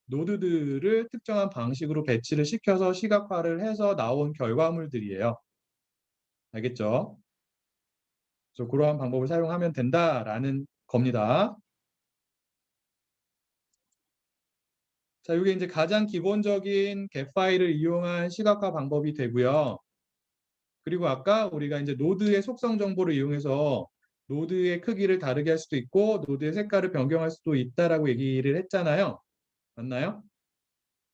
노드들을 특정한 방식으로 배치를 시켜서 시각화를 해서 나온 결과물들이에요. 알겠죠? 그래서 그러한 방법을 사용하면 된다라는 겁니다. 자, 이게 이제 가장 기본적인 get 파일을 이용한 시각화 방법이 되고요. 그리고 아까 우리가 이제 노드의 속성 정보를 이용해서 노드의 크기를 다르게 할 수도 있고 노드의 색깔을 변경할 수도 있다라고 얘기를 했잖아요. 맞나요?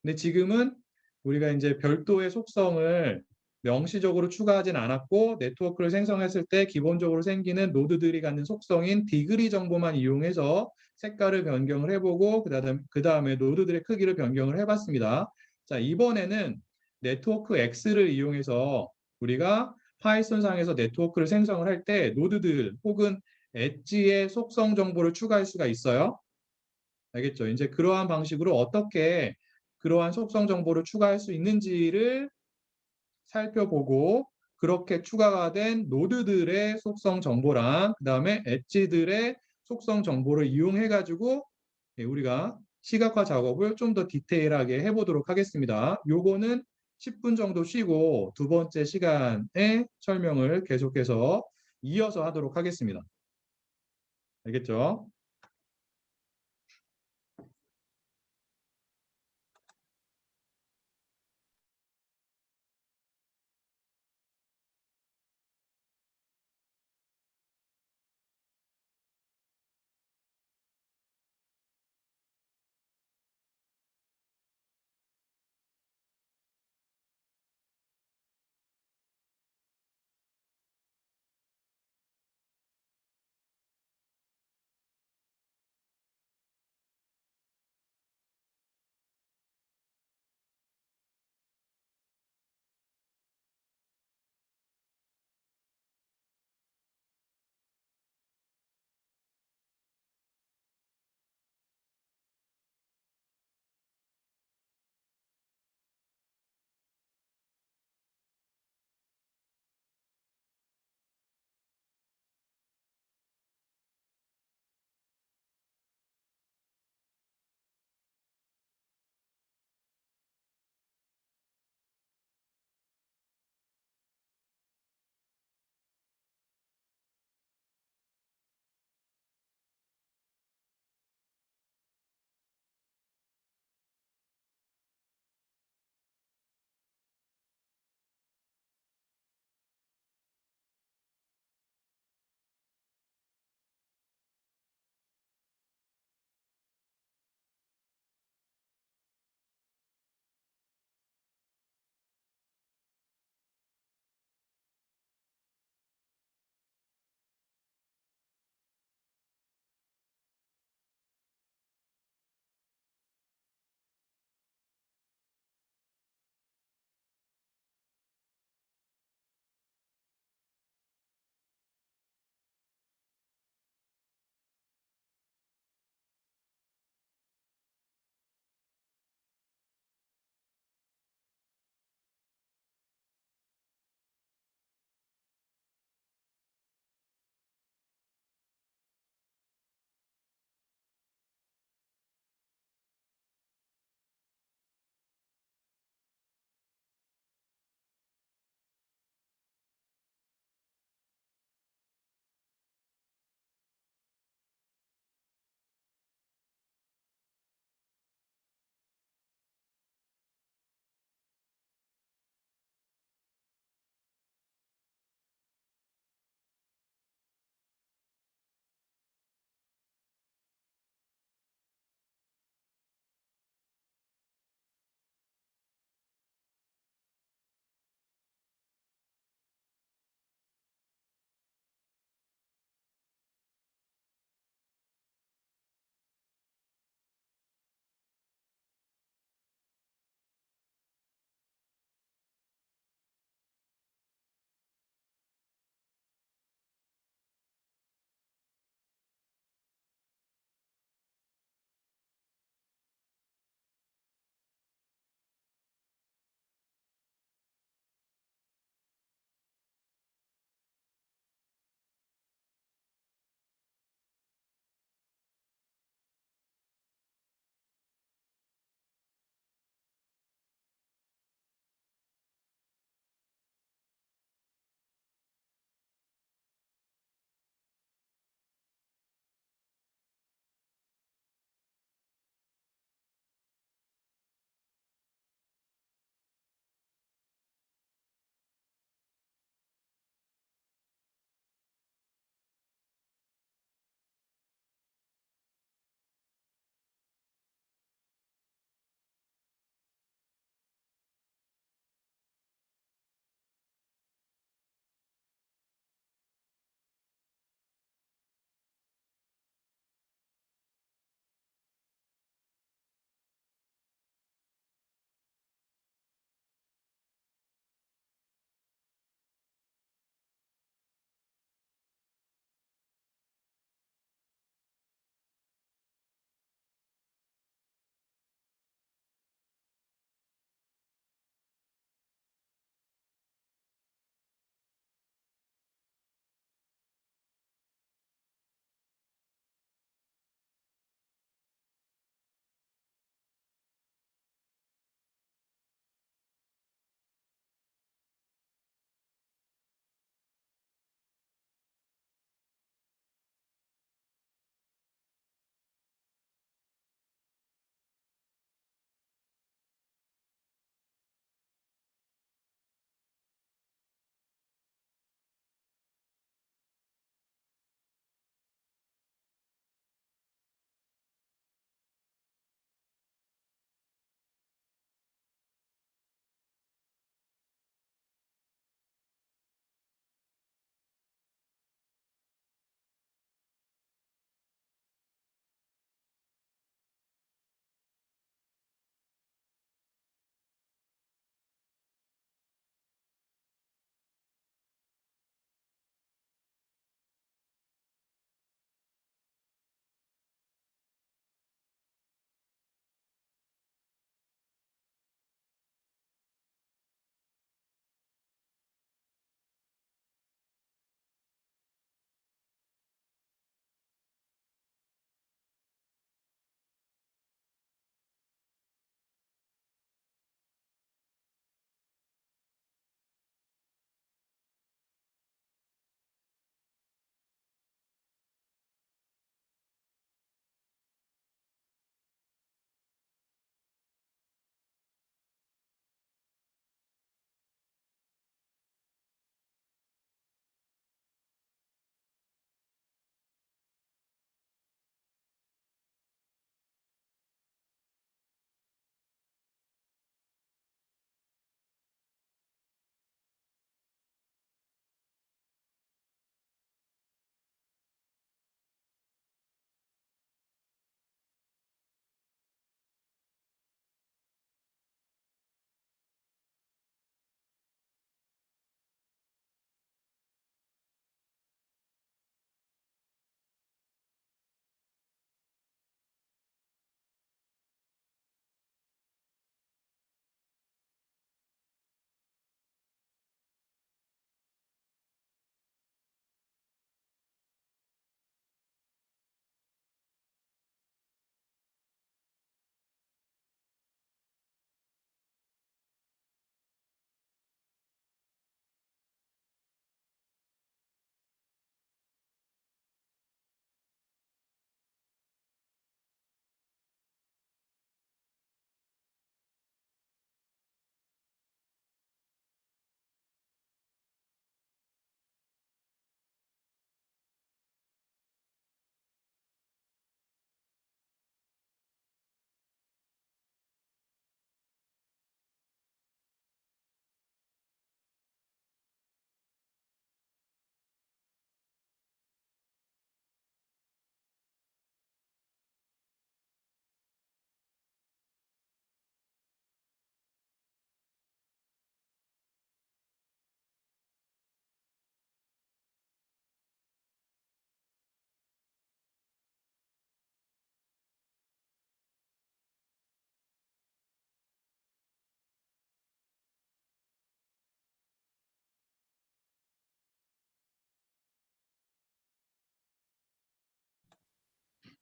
근데 지금은 우리가 이제 별도의 속성을 명시적으로 추가하진 않았고, 네트워크를 생성했을 때 기본적으로 생기는 노드들이 갖는 속성인 디그리 정보만 이용해서 색깔을 변경을 해보고 그 다음에 노드들의 크기를 변경을 해봤습니다. 자, 이번에는 네트워크 X를 이용해서 우리가 파이썬 상에서 네트워크를 생성을 할 때 노드들 혹은 엣지의 속성 정보를 추가할 수가 있어요. 알겠죠? 이제 그러한 방식으로 어떻게 그러한 속성 정보를 추가할 수 있는지를 살펴보고, 그렇게 추가가 된 노드들의 속성 정보랑 그 다음에 엣지들의 속성 정보를 이용해 가지고 우리가 시각화 작업을 좀 더 디테일하게 해보도록 하겠습니다. 요거는 10분 정도 쉬고 두 번째 시간에 설명을 계속해서 이어서 하도록 하겠습니다. 알겠죠?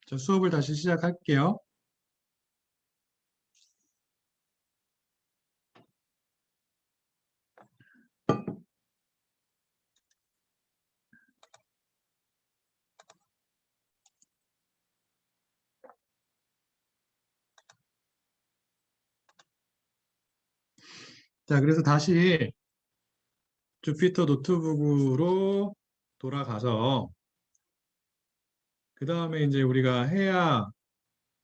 자, 수업을 다시 시작할게요. 자, 그래서 다시 주피터 노트북으로 돌아가서 그 다음에 이제 우리가 해야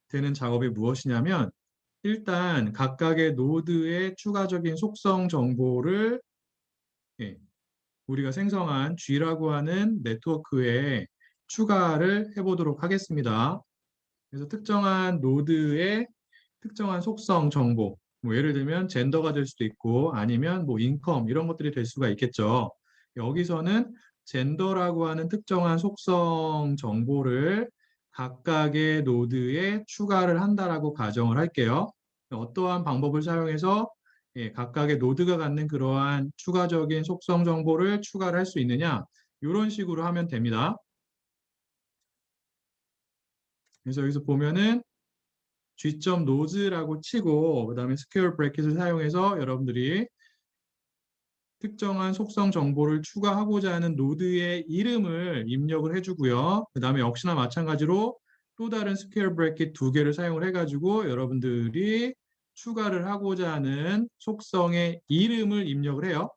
되는 작업이 무엇이냐면 일단 각각의 노드의 추가적인 속성 정보를 예, 우리가 생성한 G라고 하는 네트워크에 추가를 해보도록 하겠습니다. 그래서 특정한 노드의 특정한 속성 정보, 뭐 예를 들면 젠더가 될 수도 있고 아니면 뭐 인컴 이런 것들이 될 수가 있겠죠. 여기서는 젠더라고 하는 특정한 속성 정보를 각각의 노드에 추가를 한다라고 가정을 할게요. 어떠한 방법을 사용해서 각각의 노드가 갖는 그러한 추가적인 속성 정보를 추가를 할 수 있느냐? 이런 식으로 하면 됩니다. 그래서 여기서 보면은 G.node라고 치고 그다음에 스퀘어 브래킷을 사용해서 여러분들이 특정한 속성 정보를 추가하고자 하는 노드의 이름을 입력을 해주고요. 그다음에 역시나 마찬가지로 또 다른 스퀘어 브래킷 두 개를 사용을 해가지고 여러분들이 추가를 하고자 하는 속성의 이름을 입력을 해요.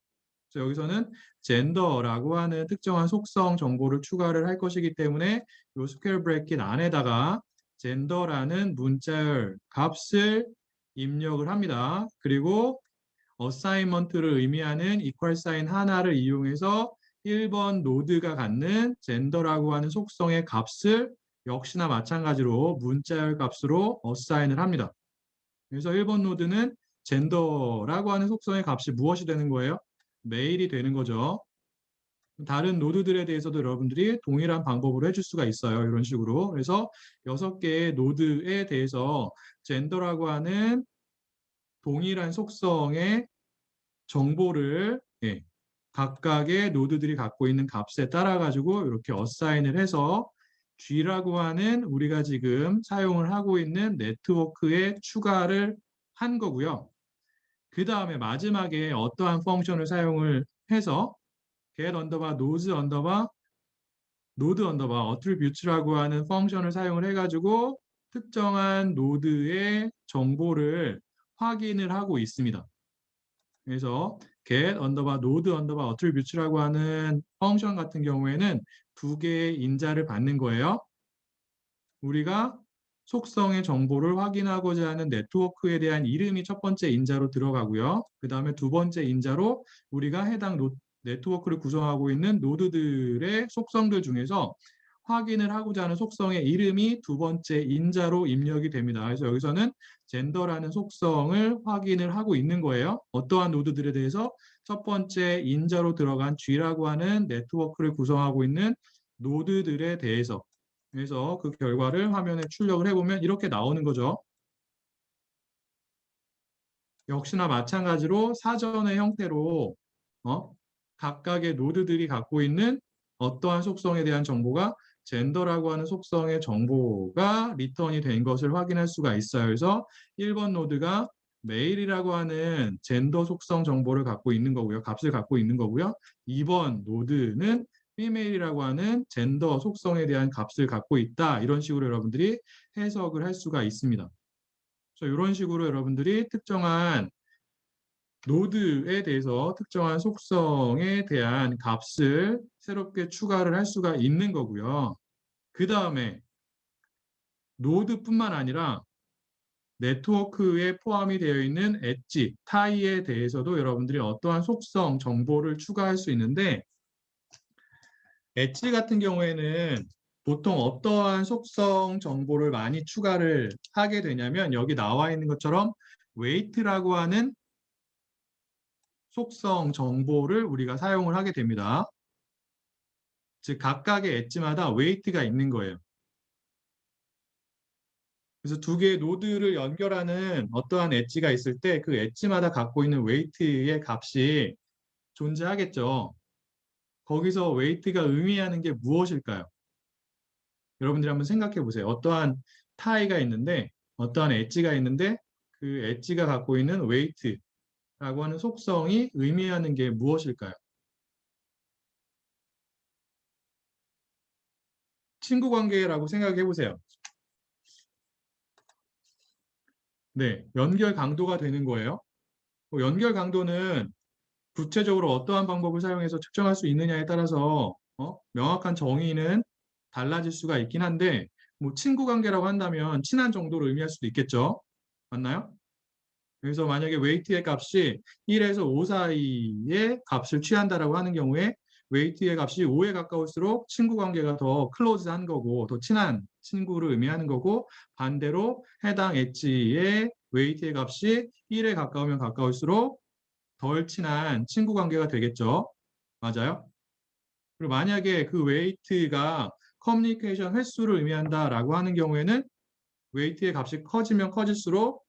그래서 여기서는 젠더라고 하는 특정한 속성 정보를 추가를 할 것이기 때문에 이 스퀘어 브래킷 안에다가 젠더라는 문자열 값을 입력을 합니다. 그리고 어사인먼트를 의미하는 이퀄 사인 하나를 이용해서 1번 노드가 갖는 젠더라고 하는 속성의 값을 역시나 마찬가지로 문자열 값으로 어사인을 합니다. 그래서 1번 노드는 젠더라고 하는 속성의 값이 무엇이 되는 거예요? 메일이 되는 거죠. 다른 노드들에 대해서도 여러분들이 동일한 방법으로 해줄 수가 있어요. 이런 식으로. 그래서 6개의 노드에 대해서 젠더라고 하는 동일한 속성의 정보를 각각의 노드들이 갖고 있는 값에 따라 가지고 이렇게 어사인을 해서 G라고 하는 우리가 지금 사용을 하고 있는 네트워크에 추가를 한 거고요. 그 다음에 마지막에 어떠한 펑션을 사용을 해서 get 언더바 nodes 언더바 node 언더바 attribute라고 하는 펑션을 사용을 해가지고 특정한 노드의 정보를 확인을 하고 있습니다. 그래서 get 언더바 node 언더바 attribute라고 하는 펑션 같은 경우에는 두 개의 인자를 받는 거예요. 우리가 속성의 정보를 확인하고자 하는 네트워크에 대한 이름이 첫 번째 인자로 들어가고요. 그 다음에 두 번째 인자로 우리가 해당 네트워크를 구성하고 있는 노드들의 속성들 중에서 확인을 하고자 하는 속성의 이름이 두 번째 인자로 입력이 됩니다. 그래서 여기서는 젠더라는 속성을 확인을 하고 있는 거예요. 어떠한 노드들에 대해서 첫 번째 인자로 들어간 G라고 하는 네트워크를 구성하고 있는 노드들에 대해서 그래서 그 결과를 화면에 출력을 해보면 이렇게 나오는 거죠. 역시나 마찬가지로 사전의 형태로 각각의 노드들이 갖고 있는 어떠한 속성에 대한 정보가 젠더라고 하는 속성의 정보가 리턴이 된 것을 확인할 수가 있어요. 그래서 1번 노드가 메일이라고 하는 젠더 속성 정보를 갖고 있는 거고요. 값을 갖고 있는 거고요. 2번 노드는 피메일이라고 하는 젠더 속성에 대한 값을 갖고 있다. 이런 식으로 여러분들이 해석을 할 수가 있습니다. 그래서 이런 식으로 여러분들이 특정한 노드에 대해서 특정한 속성에 대한 값을 새롭게 추가를 할 수가 있는 거고요. 그 다음에 노드뿐만 아니라 네트워크에 포함이 되어 있는 엣지, 타이에 대해서도 여러분들이 어떠한 속성, 정보를 추가할 수 있는데 엣지 같은 경우에는 보통 어떠한 속성 정보를 많이 추가를 하게 되냐면 여기 나와 있는 것처럼 weight라고 하는 속성 정보를 우리가 사용을 하게 됩니다. 즉 각각의 엣지마다 weight가 있는 거예요. 그래서 두 개의 노드를 연결하는 어떠한 엣지가 있을 때 그 엣지마다 갖고 있는 weight의 값이 존재하겠죠. 거기서 weight가 의미하는 게 무엇일까요? 여러분들이 한번 생각해 보세요. 어떠한 타이가 있는데 어떠한 엣지가 있는데 그 엣지가 갖고 있는 웨이트라고 하는 속성이 의미하는 게 무엇일까요? 친구 관계라고 생각해 보세요. 네, 연결 강도가 되는 거예요. 연결 강도는 구체적으로 어떠한 방법을 사용해서 측정할 수 있느냐에 따라서 명확한 정의는 달라질 수가 있긴 한데 뭐 친구 관계라고 한다면 친한 정도를 의미할 수도 있겠죠. 맞나요? 그래서 만약에 웨이트의 값이 1에서 5 사이의 값을 취한다라고 하는 경우에 웨이트의 값이 5에 가까울수록 친구 관계가 더 클로즈한 거고 더 친한 친구를 의미하는 거고 반대로 해당 엣지의 웨이트의 값이 1에 가까우면 가까울수록 덜 친한 친구 관계가 되겠죠. 맞아요? 그리고 만약에 그 웨이트가 커뮤니케이션 횟수를 의미한다라고 하는 경우에는 웨이트의 값이 커지면 커질수록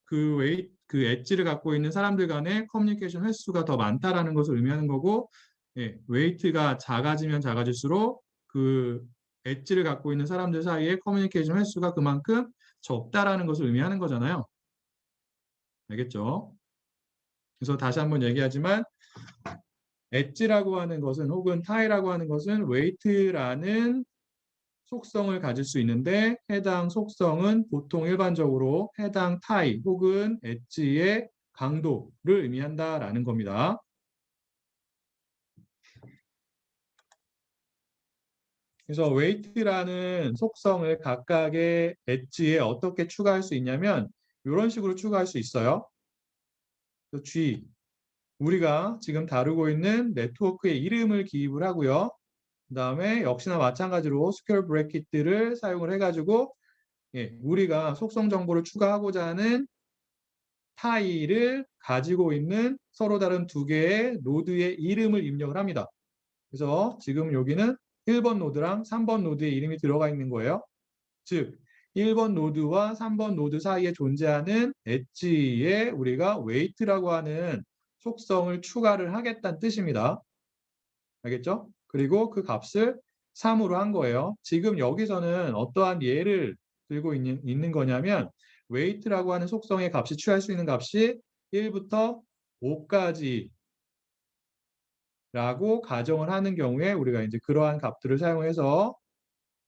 그 엣지를 갖고 있는 사람들 간의 커뮤니케이션 횟수가 더 많다라는 것을 의미하는 거고, 예, 웨이트가 작아지면 작아질수록 그 엣지를 갖고 있는 사람들 사이의 커뮤니케이션 횟수가 그만큼 적다라는 것을 의미하는 거잖아요. 알겠죠? 그래서 다시 한번 얘기하지만 엣지라고 하는 것은 혹은 타이라고 하는 것은 웨이트라는 속성을 가질 수 있는데 해당 속성은 보통 일반적으로 해당 타이 혹은 엣지의 강도를 의미한다라는 겁니다. 그래서 웨이트라는 속성을 각각의 엣지에 어떻게 추가할 수 있냐면 이런 식으로 추가할 수 있어요. G, 우리가 지금 다루고 있는 네트워크의 이름을 기입을 하고요. 그 다음에 역시나 마찬가지로 스퀘어 브래킷들을 사용을 해가지고 우리가 속성 정보를 추가하고자 하는 타일을 가지고 있는 서로 다른 두 개의 노드의 이름을 입력을 합니다. 그래서 지금 여기는 1번 노드랑 3번 노드의 이름이 들어가 있는 거예요. 즉 1번 노드와 3번 노드 사이에 존재하는 엣지에 우리가 웨이트라고 하는 속성을 추가를 하겠다는 뜻입니다. 알겠죠? 그리고 그 값을 3으로 한 거예요. 지금 여기서는 어떠한 예를 들고 있는 거냐면 웨이트라고 하는 속성의 값이 취할 수 있는 값이 1부터 5까지 라고 가정을 하는 경우에 우리가 이제 그러한 값들을 사용해서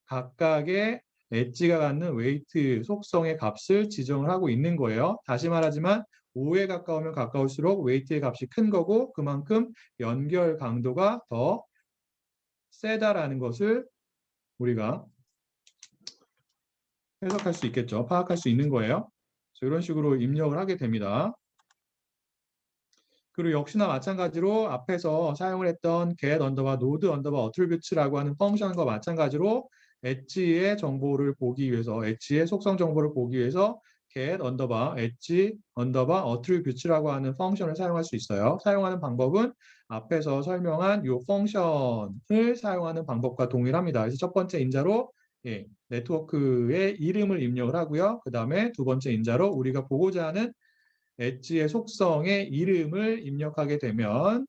각각의 엣지가 갖는 웨이트 속성의 값을 지정을 하고 있는 거예요. 다시 말하지만 5에 가까우면 가까울수록 웨이트의 값이 큰 거고 그만큼 연결 강도가 더 세다라는 것을 우리가 해석할 수 있겠죠. 파악할 수 있는 거예요. 이런 식으로 입력을 하게 됩니다. 그리고 역시나 마찬가지로 앞에서 사용을 했던 get 언더바 node 언더바 attribute라고 하는 펑션과 마찬가지로 엣지의 정보를 보기 위해서 엣지의 속성 정보를 보기 위해서 get 언더바 엣지 언더바 attributes라고 하는 펑션을 사용할 수 있어요. 사용하는 방법은 앞에서 설명한 이 펑션을 사용하는 방법과 동일합니다. 그래서 첫 번째 인자로 네트워크의 이름을 입력을 하고요. 그 다음에 두 번째 인자로 우리가 보고자 하는 엣지의 속성의 이름을 입력하게 되면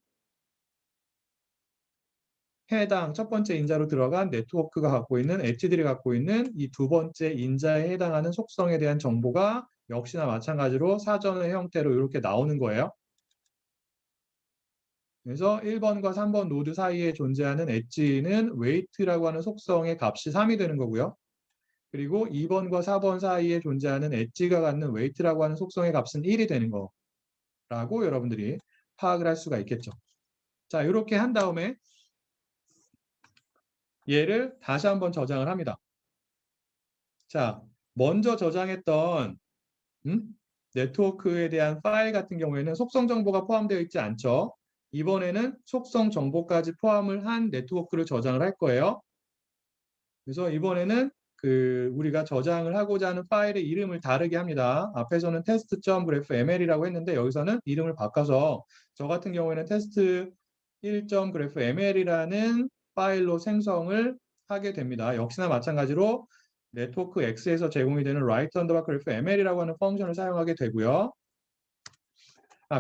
해당 첫 번째 인자로 들어간 네트워크가 갖고 있는 엣지들이 갖고 있는 이 두 번째 인자에 해당하는 속성에 대한 정보가 역시나 마찬가지로 사전의 형태로 이렇게 나오는 거예요. 그래서 1번과 3번 노드 사이에 존재하는 엣지는 웨이트라고 하는 속성의 값이 3이 되는 거고요. 그리고 2번과 4번 사이에 존재하는 엣지가 갖는 웨이트라고 하는 속성의 값은 1이 되는 거라고 여러분들이 파악을 할 수가 있겠죠. 자, 이렇게 한 다음에 얘를 다시 한번 저장을 합니다. 자, 먼저 저장했던 네트워크에 대한 파일 같은 경우에는 속성 정보가 포함되어 있지 않죠. 이번에는 속성 정보까지 포함을 한 네트워크를 저장을 할 거예요. 그래서 이번에는 우리가 저장을 하고자 하는 파일의 이름을 다르게 합니다. 앞에서는 test.graphml이라고 했는데 여기서는 이름을 바꿔서 저 같은 경우에는 test1.graphml이라는 파일로 생성을 하게 됩니다. 역시나 마찬가지로 네트워크 X에서 제공이 되는 write_graphml이라고 하는 펑션을 사용하게 되고요.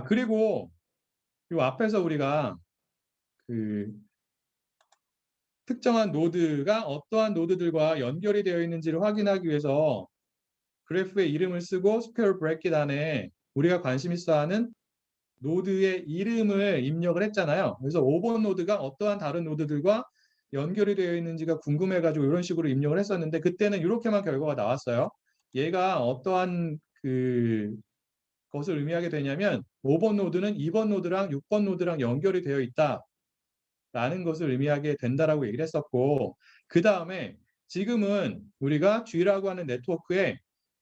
그리고 이 앞에서 우리가 특정한 노드가 어떠한 노드들과 연결이 되어 있는지를 확인하기 위해서 그래프의 이름을 쓰고 스퀘어 브래킷 안에 우리가 관심 있어 하는 노드의 이름을 입력을 했잖아요. 그래서 5번 노드가 어떠한 다른 노드들과 연결이 되어 있는지가 궁금해가지고 이런 식으로 입력을 했었는데 그때는 이렇게만 결과가 나왔어요. 얘가 어떠한 것을 의미하게 되냐면 5번 노드는 2번 노드랑 6번 노드랑 연결이 되어 있다라는 것을 의미하게 된다라고 얘기를 했었고 그 다음에 지금은 우리가 G라고 하는 네트워크에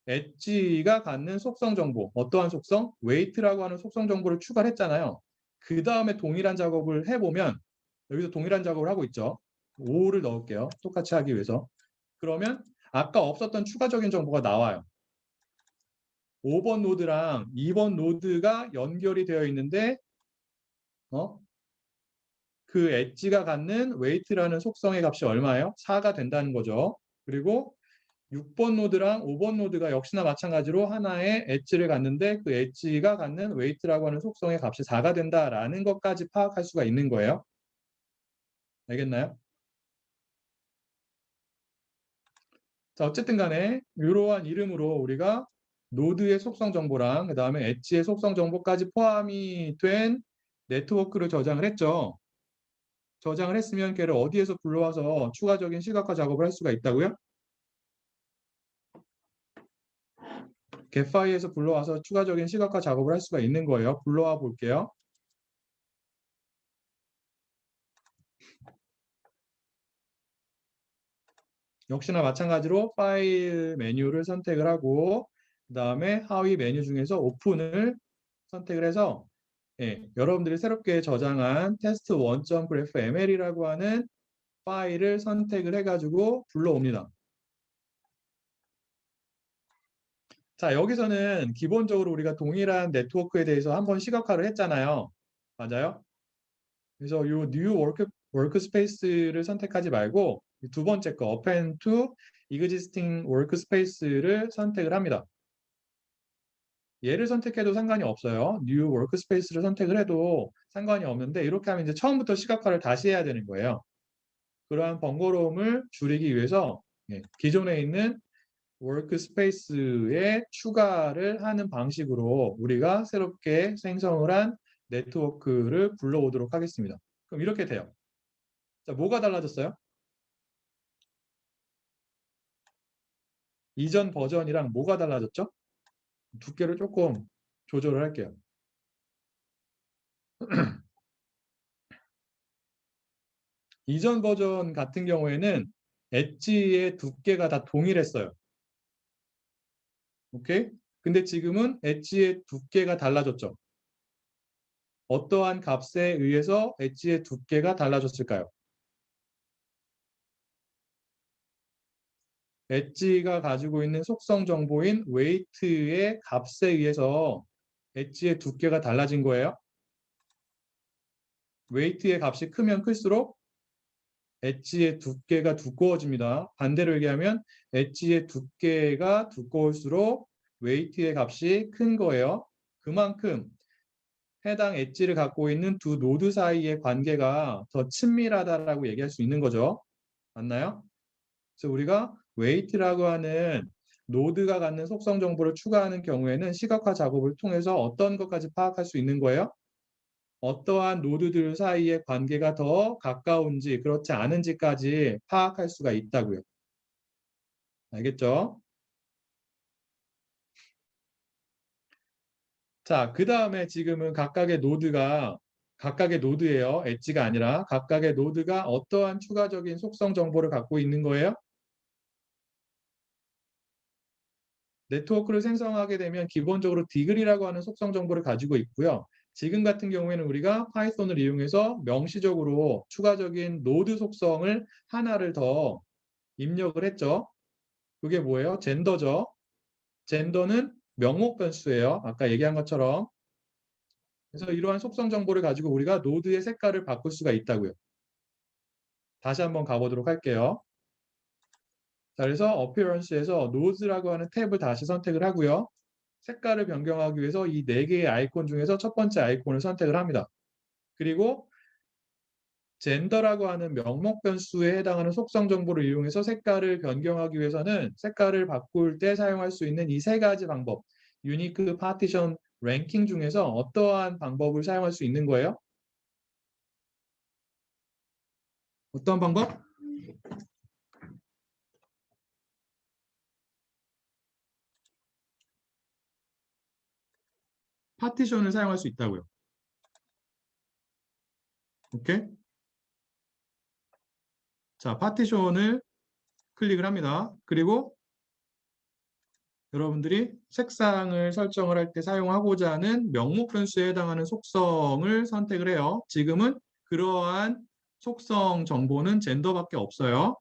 엣지가 갖는 속성 정보, 어떠한 속성? 웨이트라고 하는 속성 정보를 추가를 했잖아요. 그 다음에 동일한 작업을 해보면 여기서 동일한 작업을 하고 있죠. 5를 넣을게요. 똑같이 하기 위해서. 그러면 아까 없었던 추가적인 정보가 나와요. 5번 노드랑 2번 노드가 연결이 되어 있는데 그 엣지가 갖는 웨이트라는 속성의 값이 얼마예요? 4가 된다는 거죠. 그리고 6번 노드랑 5번 노드가 역시나 마찬가지로 하나의 엣지를 갖는데 그 엣지가 갖는 웨이트라고 하는 속성의 값이 4가 된다라는 것까지 파악할 수가 있는 거예요. 알겠나요? 자, 어쨌든 간에 이러한 이름으로 우리가 노드의 속성 정보랑 그 다음에 엣지의 속성 정보까지 포함이 된 네트워크를 저장을 했죠. 저장을 했으면 걔를 어디에서 불러와서 추가적인 시각화 작업을 할 수가 있다고요? get 파일에서 불러와서 추가적인 시각화 작업을 할 수가 있는 거예요. 불러와 볼게요. 역시나 마찬가지로 파일 메뉴를 선택을 하고 그 다음에 하위 메뉴 중에서 오픈을 선택을 해서 여러분들이 새롭게 저장한 test1.graphml이라고 하는 파일을 선택을 해가지고 불러옵니다. 자, 여기서는 기본적으로 우리가 동일한 네트워크에 대해서 한번 시각화를 했잖아요. 맞아요? 그래서 이 new workspace를 선택하지 말고 두 번째 거 append to existing workspace를 선택을 합니다. 얘를 선택해도 상관이 없어요. new workspace를 선택을 해도 상관이 없는데 이렇게 하면 이제 처음부터 시각화를 다시 해야 되는 거예요. 그러한 번거로움을 줄이기 위해서 기존에 있는 워크스페이스에 추가를 하는 방식으로 우리가 새롭게 생성을 한 네트워크를 불러오도록 하겠습니다. 그럼 이렇게 돼요. 자, 뭐가 달라졌어요? 이전 버전이랑 뭐가 달라졌죠? 두께를 조금 조절을 할게요. 이전 버전 같은 경우에는 엣지의 두께가 다 동일했어요. 오케이? 근데 지금은 엣지의 두께가 달라졌죠. 어떠한 값에 의해서 엣지의 두께가 달라졌을까요? 엣지가 가지고 있는 속성 정보인 웨이트의 값에 의해서 엣지의 두께가 달라진 거예요. 웨이트의 값이 크면 클수록 엣지의 두께가 두꺼워집니다. 반대로 얘기하면 엣지의 두께가 두꺼울수록 웨이트의 값이 큰 거예요. 그만큼 해당 엣지를 갖고 있는 두 노드 사이의 관계가 더 친밀하다라고 얘기할 수 있는 거죠. 맞나요? 그래서 우리가 웨이트라고 하는 노드가 갖는 속성 정보를 추가하는 경우에는 시각화 작업을 통해서 어떤 것까지 파악할 수 있는 거예요? 어떠한 노드들 사이의 관계가 더 가까운지 그렇지 않은지까지 파악할 수가 있다고요. 알겠죠? 자, 그 다음에 지금은 각각의 노드예요. 엣지가 아니라 각각의 노드가 어떠한 추가적인 속성 정보를 갖고 있는 거예요? 네트워크를 생성하게 되면 기본적으로 디글이라고 하는 속성 정보를 가지고 있고요. 지금 같은 경우에는 우리가 파이썬을 이용해서 명시적으로 추가적인 노드 속성을 하나를 더 입력을 했죠. 그게 뭐예요? 젠더죠. 젠더는 명목 변수예요. 아까 얘기한 것처럼. 그래서 이러한 속성 정보를 가지고 우리가 노드의 색깔을 바꿀 수가 있다고요. 다시 한번 가보도록 할게요. 자, 그래서 appearance에서 node라고 하는 탭을 다시 선택을 하고요. 색깔을 변경하기 위해서 이 4개의 아이콘 중에서 첫 번째 아이콘을 선택을 합니다. 그리고 젠더라고 하는 명목 변수에 해당하는 속성 정보를 이용해서 색깔을 변경하기 위해서는 색깔을 바꿀 때 사용할 수 있는 이 세 가지 방법, 유니크 파티션 랭킹 중에서 어떠한 방법을 사용할 수 있는 거예요? 어떤 방법? 파티션을 사용할 수 있다고요. 오케이? 자, 파티션을 클릭을 합니다. 그리고 여러분들이 색상을 설정을 할 때 사용하고자 하는 명목 변수에 해당하는 속성을 선택을 해요. 지금은 그러한 속성 정보는 젠더밖에 없어요.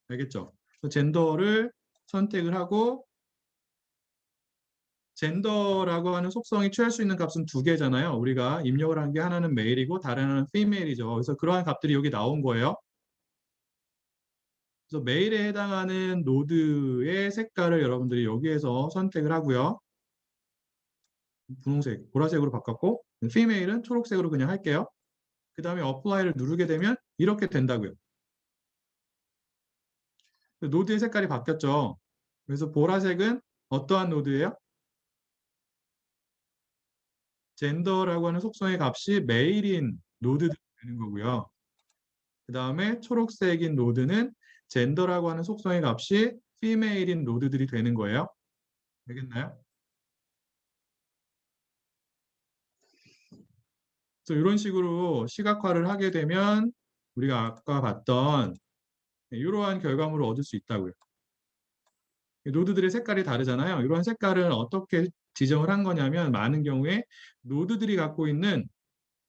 알겠죠? 그래서 젠더를 선택을 하고 젠더라고 하는 속성이 취할 수 있는 값은 두 개잖아요. 우리가 입력을 한 게 하나는 메일이고 다른 하나는 피메일이죠. 그래서 그러한 값들이 여기 나온 거예요. 그래서 메일에 해당하는 노드의 색깔을 여러분들이 여기에서 선택을 하고요. 분홍색, 보라색으로 바꿨고 피메일은 초록색으로 그냥 할게요. 그 다음에 어플라이를 누르게 되면 이렇게 된다고요. 노드의 색깔이 바뀌었죠. 그래서 보라색은 어떠한 노드예요? 젠더라고 하는 속성의 값이 메일인 노드들이 되는 거고요. 그 다음에 초록색인 노드는 젠더라고 하는 속성의 값이 피메일인 노드들이 되는 거예요. 되겠나요? 그래서 이런 식으로 시각화를 하게 되면 우리가 아까 봤던 이러한 결과물을 얻을 수 있다고요. 노드들의 색깔이 다르잖아요. 이런 색깔을 어떻게 지정을 한 거냐면 많은 경우에 노드들이 갖고 있는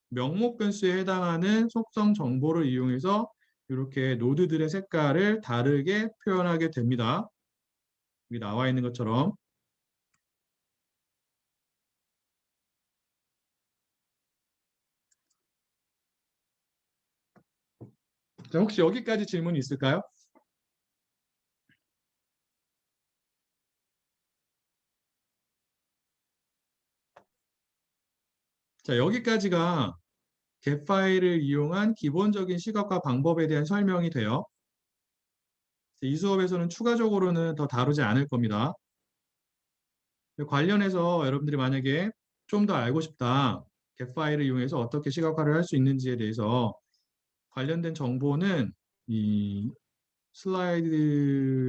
명목 변수에 해당하는 속성 정보를 이용해서 이렇게 노드들의 색깔을 다르게 표현하게 됩니다. 여기 나와 있는 것처럼. 자, 혹시 여기까지 질문이 있을까요? 자, 여기까지가 get 파일을 이용한 기본적인 시각화 방법에 대한 설명이 돼요. 이 수업에서는 추가적으로는 더 다루지 않을 겁니다. 관련해서 여러분들이 만약에 좀 더 알고 싶다, get 파일을 이용해서 어떻게 시각화를 할 수 있는지에 대해서 관련된 정보는 이 슬라이드로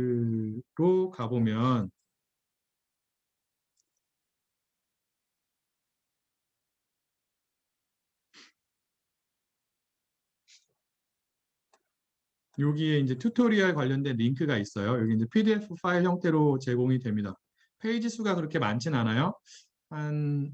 가보면 여기에 이제 튜토리얼 관련된 링크가 있어요. 여기 이제 PDF 파일 형태로 제공이 됩니다. 페이지 수가 그렇게 많진 않아요. 한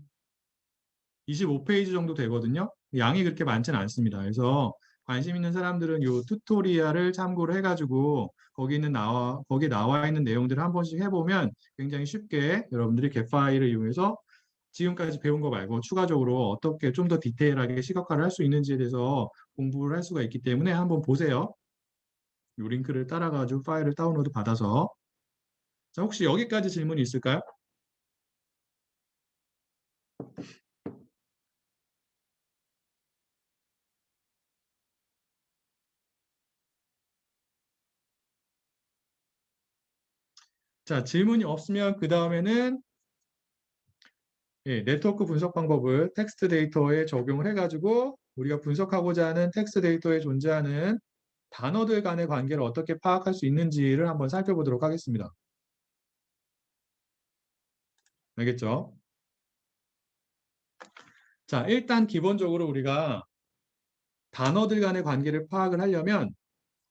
25페이지 정도 되거든요. 양이 그렇게 많지는 않습니다. 그래서 관심 있는 사람들은 이 튜토리얼을 참고를 해가지고 거기 나와 있는 내용들을 한 번씩 해보면 굉장히 쉽게 여러분들이 get 파일을 이용해서 지금까지 배운 거 말고 추가적으로 어떻게 좀 더 디테일하게 시각화를 할 수 있는지에 대해서 공부를 할 수가 있기 때문에 한번 보세요. 이 링크를 따라가지고 파일을 다운로드 받아서. 자, 혹시 여기까지 질문이 있을까요? 자, 질문이 없으면 그 다음에는 네트워크 분석 방법을 텍스트 데이터에 적용을 해가지고 우리가 분석하고자 하는 텍스트 데이터에 존재하는 단어들 간의 관계를 어떻게 파악할 수 있는지를 한번 살펴보도록 하겠습니다. 알겠죠? 자, 일단 기본적으로 우리가 단어들 간의 관계를 파악을 하려면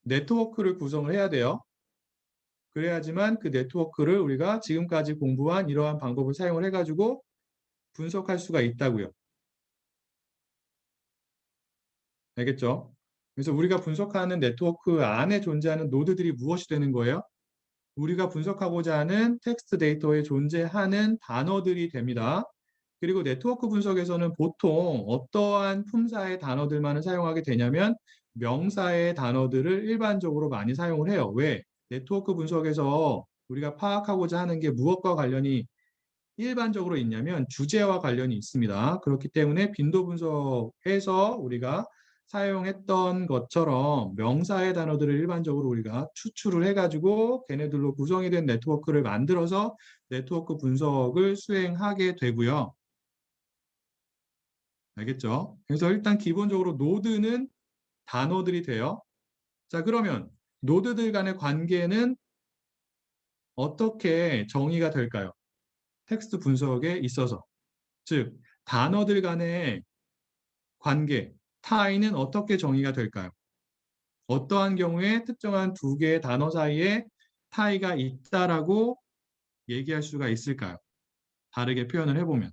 네트워크를 구성을 해야 돼요. 그래야지만 그 네트워크를 우리가 지금까지 공부한 이러한 방법을 사용을 해가지고 분석할 수가 있다고요. 알겠죠? 그래서 우리가 분석하는 네트워크 안에 존재하는 노드들이 무엇이 되는 거예요? 우리가 분석하고자 하는 텍스트 데이터에 존재하는 단어들이 됩니다. 그리고 네트워크 분석에서는 보통 어떠한 품사의 단어들만을 사용하게 되냐면 명사의 단어들을 일반적으로 많이 사용을 해요. 왜? 네트워크 분석에서 우리가 파악하고자 하는 게 무엇과 관련이 일반적으로 있냐면 주제와 관련이 있습니다. 그렇기 때문에 빈도 분석에서 우리가 사용했던 것처럼 명사의 단어들을 일반적으로 우리가 추출을 해가지고 걔네들로 구성이 된 네트워크를 만들어서 네트워크 분석을 수행하게 되고요. 알겠죠? 그래서 일단 기본적으로 노드는 단어들이 돼요. 자, 그러면 노드들 간의 관계는 어떻게 정의가 될까요? 텍스트 분석에 있어서. 즉, 단어들 간의 관계, 타이는 어떻게 정의가 될까요? 어떠한 경우에 특정한 두 개의 단어 사이에 타이가 있다라고 얘기할 수가 있을까요? 다르게 표현을 해보면.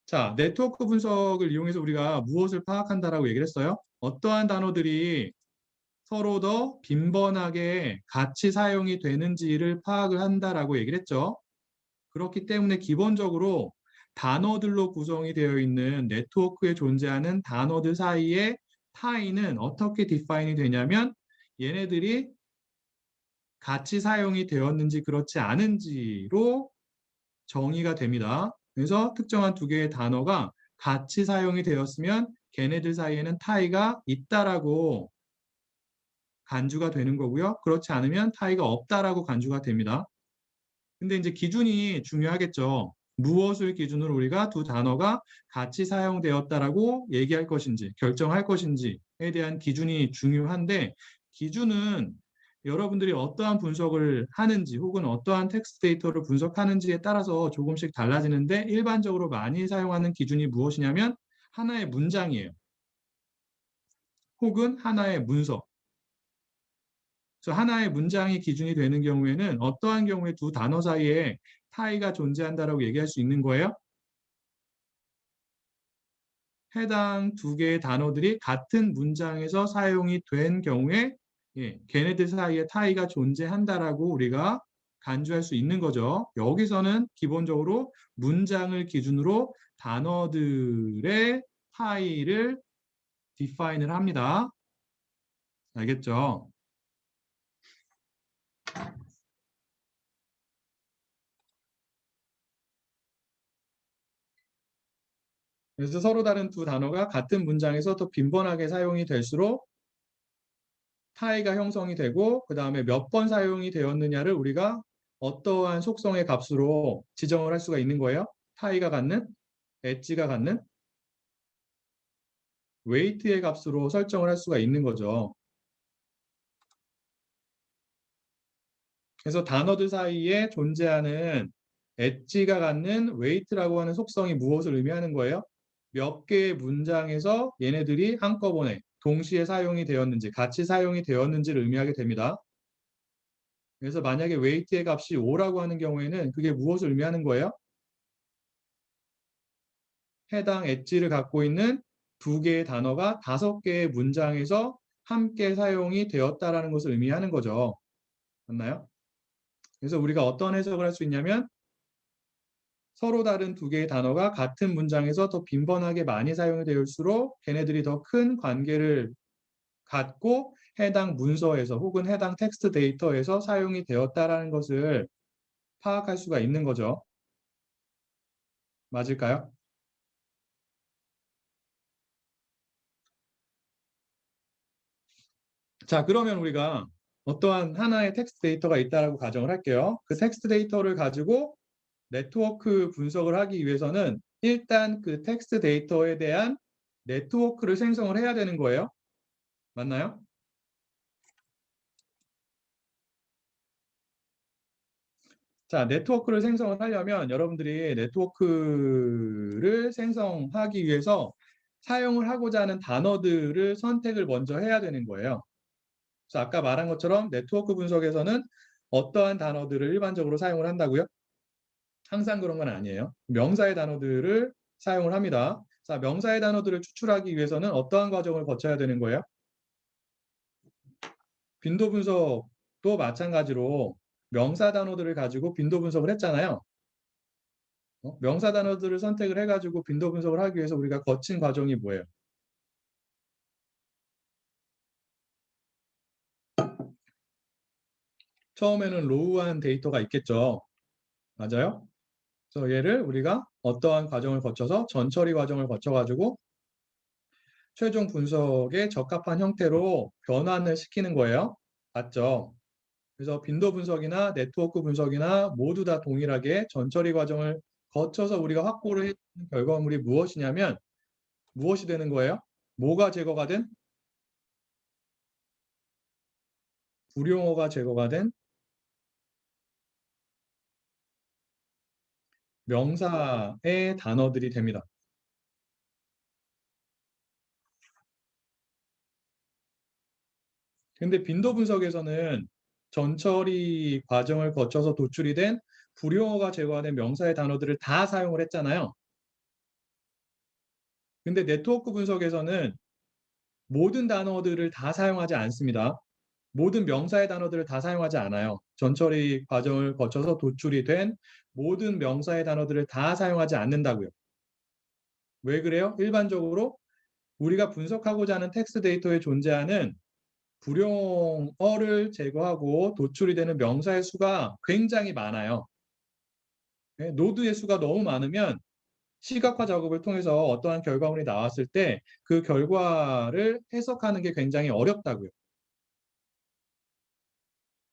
자, 네트워크 분석을 이용해서 우리가 무엇을 파악한다라고 얘기를 했어요? 어떠한 단어들이 서로 더 빈번하게 같이 사용이 되는지를 파악을 한다라고 얘기를 했죠. 그렇기 때문에 기본적으로 단어들로 구성이 되어 있는 네트워크에 존재하는 단어들 사이의 타이는 어떻게 디파인이 되냐면 얘네들이 같이 사용이 되었는지 그렇지 않은지로 정의가 됩니다. 그래서 특정한 두 개의 단어가 같이 사용이 되었으면 걔네들 사이에는 타이가 있다라고 간주가 되는 거고요. 그렇지 않으면 타이가 없다라고 간주가 됩니다. 근데 이제 기준이 중요하겠죠. 무엇을 기준으로 우리가 두 단어가 같이 사용되었다라고 얘기할 것인지, 결정할 것인지에 대한 기준이 중요한데, 기준은 여러분들이 어떠한 분석을 하는지 혹은 어떠한 텍스트 데이터를 분석하는지에 따라서 조금씩 달라지는데, 일반적으로 많이 사용하는 기준이 무엇이냐면 하나의 문장이에요. 혹은 하나의 문서. 그래서 하나의 문장이 기준이 되는 경우에는 어떠한 경우에 두 단어 사이에 타이가 존재한다라고 얘기할 수 있는 거예요? 해당 두 개의 단어들이 같은 문장에서 사용이 된 경우에 걔네들 사이에 타이가 존재한다라고 우리가 간주할 수 있는 거죠. 여기서는 기본적으로 문장을 기준으로 단어들의 타이를 디파인을 합니다. 알겠죠? 그래서 서로 다른 두 단어가 같은 문장에서 더 빈번하게 사용이 될수록 타이가 형성이 되고 그 다음에 몇 번 사용이 되었느냐를 우리가 어떠한 속성의 값으로 지정을 할 수가 있는 거예요. 타이가 갖는, 엣지가 갖는 웨이트의 값으로 설정을 할 수가 있는 거죠. 그래서 단어들 사이에 존재하는 엣지가 갖는 웨이트라고 하는 속성이 무엇을 의미하는 거예요? 몇 개의 문장에서 얘네들이 한꺼번에 동시에 사용이 되었는지 같이 사용이 되었는지를 의미하게 됩니다. 그래서 만약에 웨이트의 값이 5라고 하는 경우에는 그게 무엇을 의미하는 거예요? 해당 엣지를 갖고 있는 두 개의 단어가 5개의 문장에서 함께 사용이 되었다라는 것을 의미하는 거죠. 맞나요? 그래서 우리가 어떤 해석을 할 수 있냐면 서로 다른 두 개의 단어가 같은 문장에서 더 빈번하게 많이 사용이 될수록 걔네들이 더 큰 관계를 갖고 해당 문서에서 혹은 해당 텍스트 데이터에서 사용이 되었다라는 것을 파악할 수가 있는 거죠. 맞을까요? 자, 그러면 우리가 어떠한 하나의 텍스트 데이터가 있다라고 가정을 할게요. 그 텍스트 데이터를 가지고 네트워크 분석을 하기 위해서는 일단 그 텍스트 데이터에 대한 네트워크를 생성을 해야 되는 거예요. 맞나요? 자, 네트워크를 생성을 하려면 여러분들이 네트워크를 생성하기 위해서 사용을 하고자 하는 단어들을 선택을 먼저 해야 되는 거예요. 그래서 아까 말한 것처럼 네트워크 분석에서는 어떠한 단어들을 일반적으로 사용을 한다고요? 항상 그런 건 아니에요. 명사의 단어들을 사용을 합니다. 자, 명사의 단어들을 추출하기 위해서는 어떠한 과정을 거쳐야 되는 거예요? 빈도 분석도 마찬가지로 명사 단어들을 가지고 빈도 분석을 했잖아요. 명사 단어들을 선택을 해가지고 빈도 분석을 하기 위해서 우리가 거친 과정이 뭐예요? 처음에는 로우한 데이터가 있겠죠. 맞아요? 그래서 얘를 우리가 어떠한 과정을 거쳐서 전처리 과정을 거쳐가지고 최종 분석에 적합한 형태로 변환을 시키는 거예요. 맞죠? 그래서 빈도 분석이나 네트워크 분석이나 모두 다 동일하게 전처리 과정을 거쳐서 우리가 확보를 해주는 결과물이 무엇이냐면 무엇이 되는 거예요? 뭐가 제거가 된? 불용어가 제거가 된 명사의 단어들이 됩니다. 근데 빈도 분석에서는 전처리 과정을 거쳐서 도출이 된 불용어가 제거된 명사의 단어들을 다 사용을 했잖아요. 근데 네트워크 분석에서는 모든 단어들을 다 사용하지 않습니다. 모든 명사의 단어들을 다 사용하지 않아요. 전처리 과정을 거쳐서 도출이 된 모든 명사의 단어들을 다 사용하지 않는다고요. 왜 그래요? 일반적으로 우리가 분석하고자 하는 텍스트 데이터에 존재하는 불용어를 제거하고 도출이 되는 명사의 수가 굉장히 많아요. 노드의 수가 너무 많으면 시각화 작업을 통해서 어떠한 결과물이 나왔을 때 그 결과를 해석하는 게 굉장히 어렵다고요.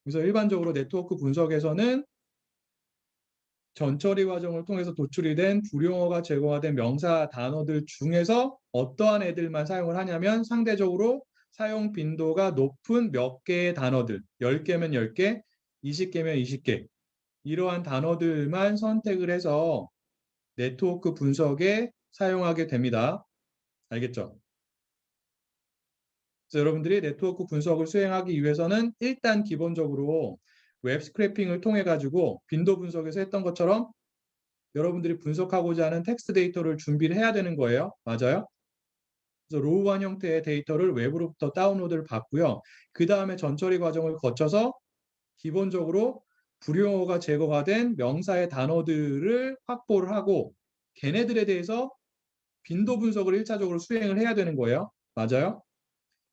그래서 일반적으로 네트워크 분석에서는 전처리 과정을 통해서 도출이 된 불용어가 제거가 된 명사 단어들 중에서 어떠한 애들만 사용을 하냐면 상대적으로 사용 빈도가 높은 몇 개의 단어들, 10개면 10개, 20개면 20개 이러한 단어들만 선택을 해서 네트워크 분석에 사용하게 됩니다. 알겠죠? 그래서 여러분들이 네트워크 분석을 수행하기 위해서는 일단 기본적으로 웹 스크래핑을 통해 가지고 빈도 분석에서 했던 것처럼 여러분들이 분석하고자 하는 텍스트 데이터를 준비를 해야 되는 거예요. 맞아요? 그래서 로우한 형태의 데이터를 웹으로부터 다운로드를 받고요. 그 다음에 전처리 과정을 거쳐서 기본적으로 불용어가 제거가 된 명사의 단어들을 확보를 하고 걔네들에 대해서 빈도 분석을 1차적으로 수행을 해야 되는 거예요. 맞아요?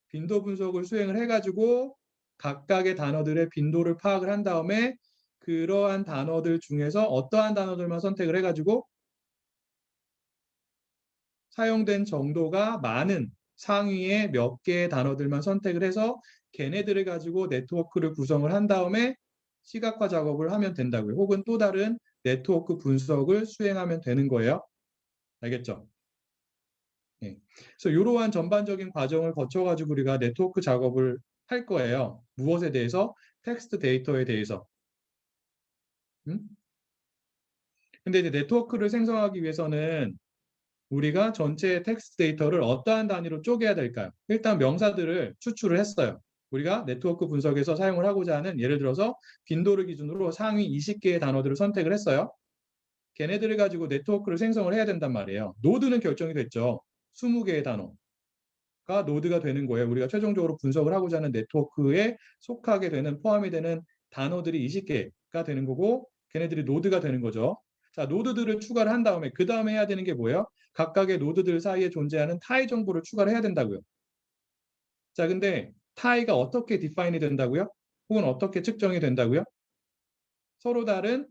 빈도 분석을 수행을 해가지고 각각의 단어들의 빈도를 파악을 한 다음에 그러한 단어들 중에서 어떠한 단어들만 선택을 해가지고 사용된 정도가 많은 상위의 몇 개의 단어들만 선택을 해서 걔네들을 가지고 네트워크를 구성을 한 다음에 시각화 작업을 하면 된다고요. 혹은 또 다른 네트워크 분석을 수행하면 되는 거예요. 알겠죠? 예. 그래서 이러한 전반적인 과정을 거쳐가지고 우리가 네트워크 작업을 할 거예요. 무엇에 대해서? 텍스트 데이터에 대해서. 근데 이제 네트워크를 생성하기 위해서는 우리가 전체 텍스트 데이터를 어떠한 단위로 쪼개야 될까요? 일단 명사들을 추출을 했어요. 우리가 네트워크 분석에서 사용을 하고자 하는 예를 들어서 빈도를 기준으로 상위 20개의 단어들을 선택을 했어요. 걔네들을 가지고 네트워크를 생성을 해야 된단 말이에요. 노드는 결정이 됐죠. 20개의 단어가 노드가 되는 거예요. 우리가 최종적으로 분석을 하고자 하는 네트워크에 속하게 되는 포함이 되는 단어들이 20개가 되는 거고 걔네들이 노드가 되는 거죠. 자, 노드들을 추가를 한 다음에 그 다음에 해야 되는 게 뭐예요? 각각의 노드들 사이에 존재하는 타이 정보를 추가를 해야 된다고요. 자, 근데 타이가 어떻게 디파인이 된다고요? 혹은 어떻게 측정이 된다고요? 서로 다른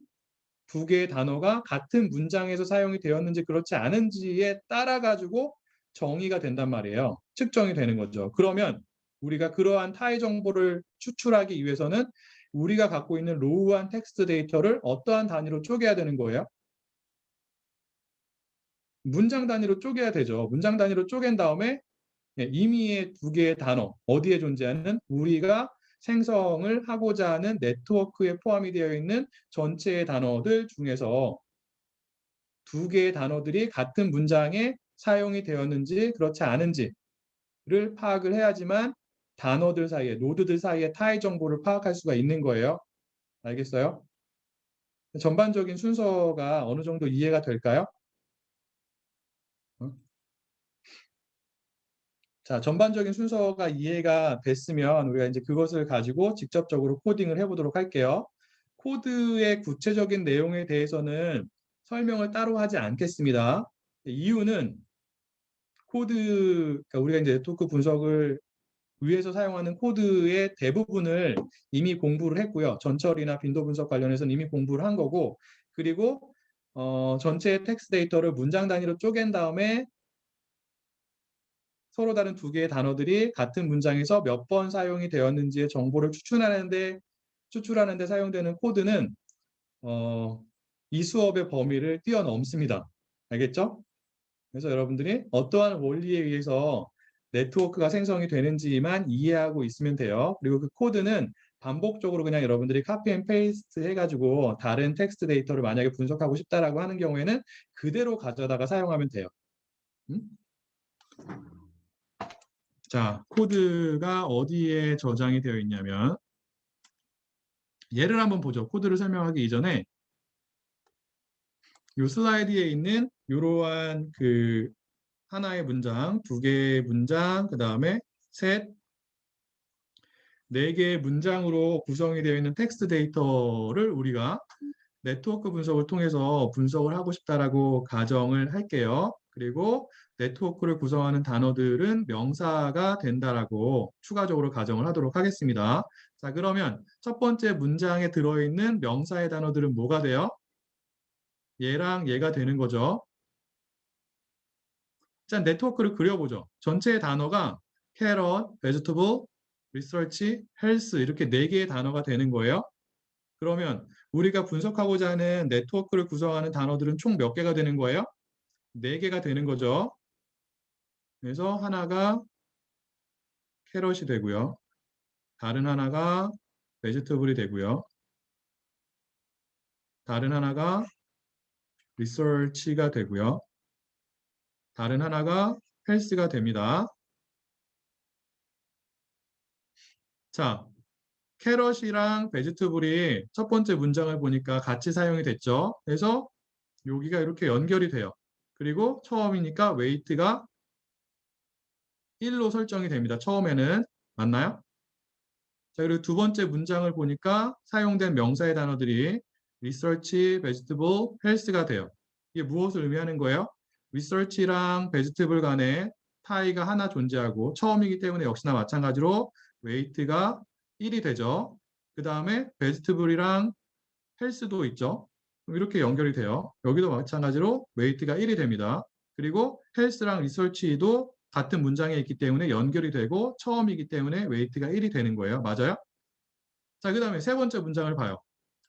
두 개의 단어가 같은 문장에서 사용이 되었는지 그렇지 않은지에 따라 가지고 정의가 된단 말이에요. 측정이 되는 거죠. 그러면 우리가 그러한 타이 정보를 추출하기 위해서는 우리가 갖고 있는 로우한 텍스트 데이터를 어떠한 단위로 쪼개야 되는 거예요? 문장 단위로 쪼개야 되죠. 문장 단위로 쪼갠 다음에 임의의 두 개의 단어, 어디에 존재하는 우리가 생성을 하고자 하는 네트워크에 포함이 되어 있는 전체의 단어들 중에서 두 개의 단어들이 같은 문장에 사용이 되었는지 그렇지 않은지를 파악을 해야지만 단어들 사이에, 노드들 사이에 타이 정보를 파악할 수가 있는 거예요. 알겠어요? 전반적인 순서가 어느 정도 이해가 될까요? 자, 전반적인 순서가 이해가 됐으면 우리가 이제 그것을 가지고 직접적으로 코딩을 해보도록 할게요. 코드의 구체적인 내용에 대해서는 설명을 따로 하지 않겠습니다. 이유는 그러니까 우리가 이제 네트워크 분석을 위해서 사용하는 코드의 대부분을 이미 공부를 했고요. 전처리나 빈도 분석 관련해서는 이미 공부를 한 거고, 그리고 전체 텍스트 데이터를 문장 단위로 쪼갠 다음에 서로 다른 두 개의 단어들이 같은 문장에서 몇 번 사용이 되었는지의 정보를 추출하는데 사용되는 코드는 이 수업의 범위를 뛰어넘습니다. 알겠죠? 그래서 여러분들이 어떠한 원리에 의해서 네트워크가 생성이 되는지만 이해하고 있으면 돼요. 그리고 그 코드는 반복적으로 그냥 여러분들이 카피 앤 페이스트 해가지고 다른 텍스트 데이터를 만약에 분석하고 싶다라고 하는 경우에는 그대로 가져다가 사용하면 돼요. 자, 코드가 어디에 저장이 되어 있냐면 예를 한번 보죠. 코드를 설명하기 이전에 이 슬라이드에 있는 이러한 그 하나의 문장, 두 개의 문장, 그 다음에 셋, 네 개의 문장으로 구성이 되어 있는 텍스트 데이터를 우리가 네트워크 분석을 통해서 분석을 하고 싶다라고 가정을 할게요. 그리고 네트워크를 구성하는 단어들은 명사가 된다라고 추가적으로 가정을 하도록 하겠습니다. 자, 그러면 첫 번째 문장에 들어있는 명사의 단어들은 뭐가 돼요? 얘랑 얘가 되는 거죠. 자, 네트워크를 그려보죠. 전체 단어가 carrot, vegetable, research, health 이렇게 네 개의 단어가 되는 거예요. 그러면 우리가 분석하고자 하는 네트워크를 구성하는 단어들은 총 몇 개가 되는 거예요? 네 개가 되는 거죠. 그래서 하나가 캐럿이 되고요. 다른 하나가 베지터블이 되고요. 다른 하나가 리서치가 되고요. 다른 하나가 헬스가 됩니다. 자, 캐럿이랑 베지터블이 첫 번째 문장을 보니까 같이 사용이 됐죠. 그래서 여기가 이렇게 연결이 돼요. 그리고 처음이니까 웨이트가 1로 설정이 됩니다. 처음에는. 맞나요? 자, 그리고 두 번째 문장을 보니까 사용된 명사의 단어들이 research, vegetable, health가 돼요. 이게 무엇을 의미하는 거예요? research랑 vegetable 간에 타이가 하나 존재하고 처음이기 때문에 역시나 마찬가지로 weight가 1이 되죠. 그 다음에 vegetable이랑 health도 있죠. 이렇게 연결이 돼요. 여기도 마찬가지로 weight가 1이 됩니다. 그리고 health랑 research도 같은 문장에 있기 때문에 연결이 되고 처음이기 때문에 weight가 1이 되는 거예요. 맞아요? 자, 그 다음에 세 번째 문장을 봐요.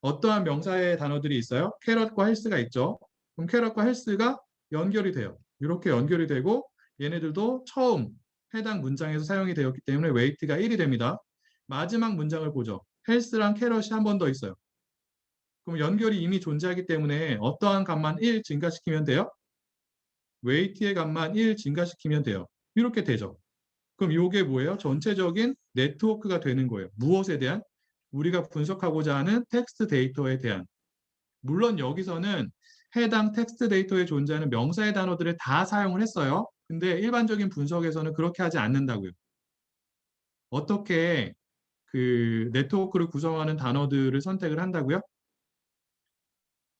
어떠한 명사의 단어들이 있어요? 캐럿과 헬스가 있죠. 그럼 캐럿과 헬스가 연결이 돼요. 이렇게 연결이 되고 얘네들도 처음 해당 문장에서 사용이 되었기 때문에 웨이트가 1이 됩니다. 마지막 문장을 보죠. 헬스랑 캐럿이 한 번 더 있어요. 그럼 연결이 이미 존재하기 때문에 어떠한 값만 1 증가시키면 돼요? 웨이트의 값만 1 증가시키면 돼요. 이렇게 되죠. 그럼 이게 뭐예요? 전체적인 네트워크가 되는 거예요. 무엇에 대한? 우리가 분석하고자 하는 텍스트 데이터에 대한. 물론 여기서는 해당 텍스트 데이터에 존재하는 명사의 단어들을 다 사용을 했어요. 근데 일반적인 분석에서는 그렇게 하지 않는다고요. 어떻게 그 네트워크를 구성하는 단어들을 선택을 한다고요?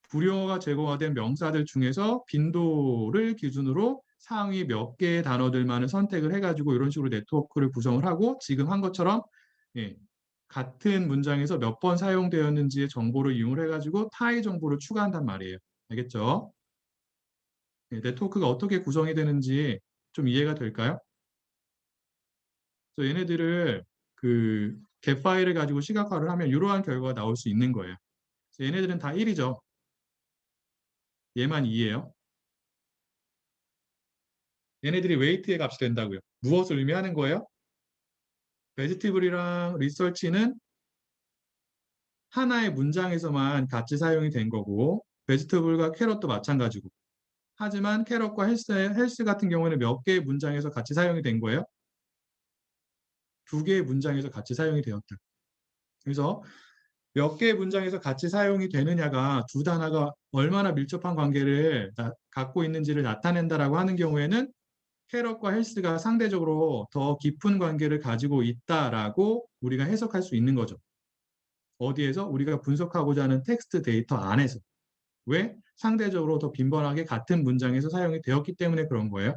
불용어가 제거가 된 명사들 중에서 빈도를 기준으로 상위 몇 개의 단어들만을 선택을 해가지고 이런 식으로 네트워크를 구성을 하고 지금 한 것처럼 예, 같은 문장에서 몇 번 사용되었는지의 정보를 이용해가지고 타의 정보를 추가한단 말이에요. 알겠죠? 예, 네트워크가 어떻게 구성이 되는지 좀 이해가 될까요? 그래서 얘네들을 그 get 파일을 가지고 시각화를 하면 이러한 결과가 나올 수 있는 거예요. 그래서 얘네들은 다 1이죠. 얘만 2예요. 얘네들이 웨이트의 값이 된다고요. 무엇을 의미하는 거예요? 베지티블이랑 리서치는 하나의 문장에서만 같이 사용이 된 거고 베지터블과 캐럿도 마찬가지고 하지만 캐럿과 헬스 같은 경우에는 몇 개의 문장에서 같이 사용이 된 거예요? 두 개의 문장에서 같이 사용이 되었다. 그래서 몇 개의 문장에서 같이 사용이 되느냐가 두 단어가 얼마나 밀접한 관계를 갖고 있는지를 나타낸다라고 하는 경우에는 캐럿과 헬스가 상대적으로 더 깊은 관계를 가지고 있다라고 우리가 해석할 수 있는 거죠. 어디에서? 우리가 분석하고자 하는 텍스트 데이터 안에서. 왜? 상대적으로 더 빈번하게 같은 문장에서 사용이 되었기 때문에 그런 거예요.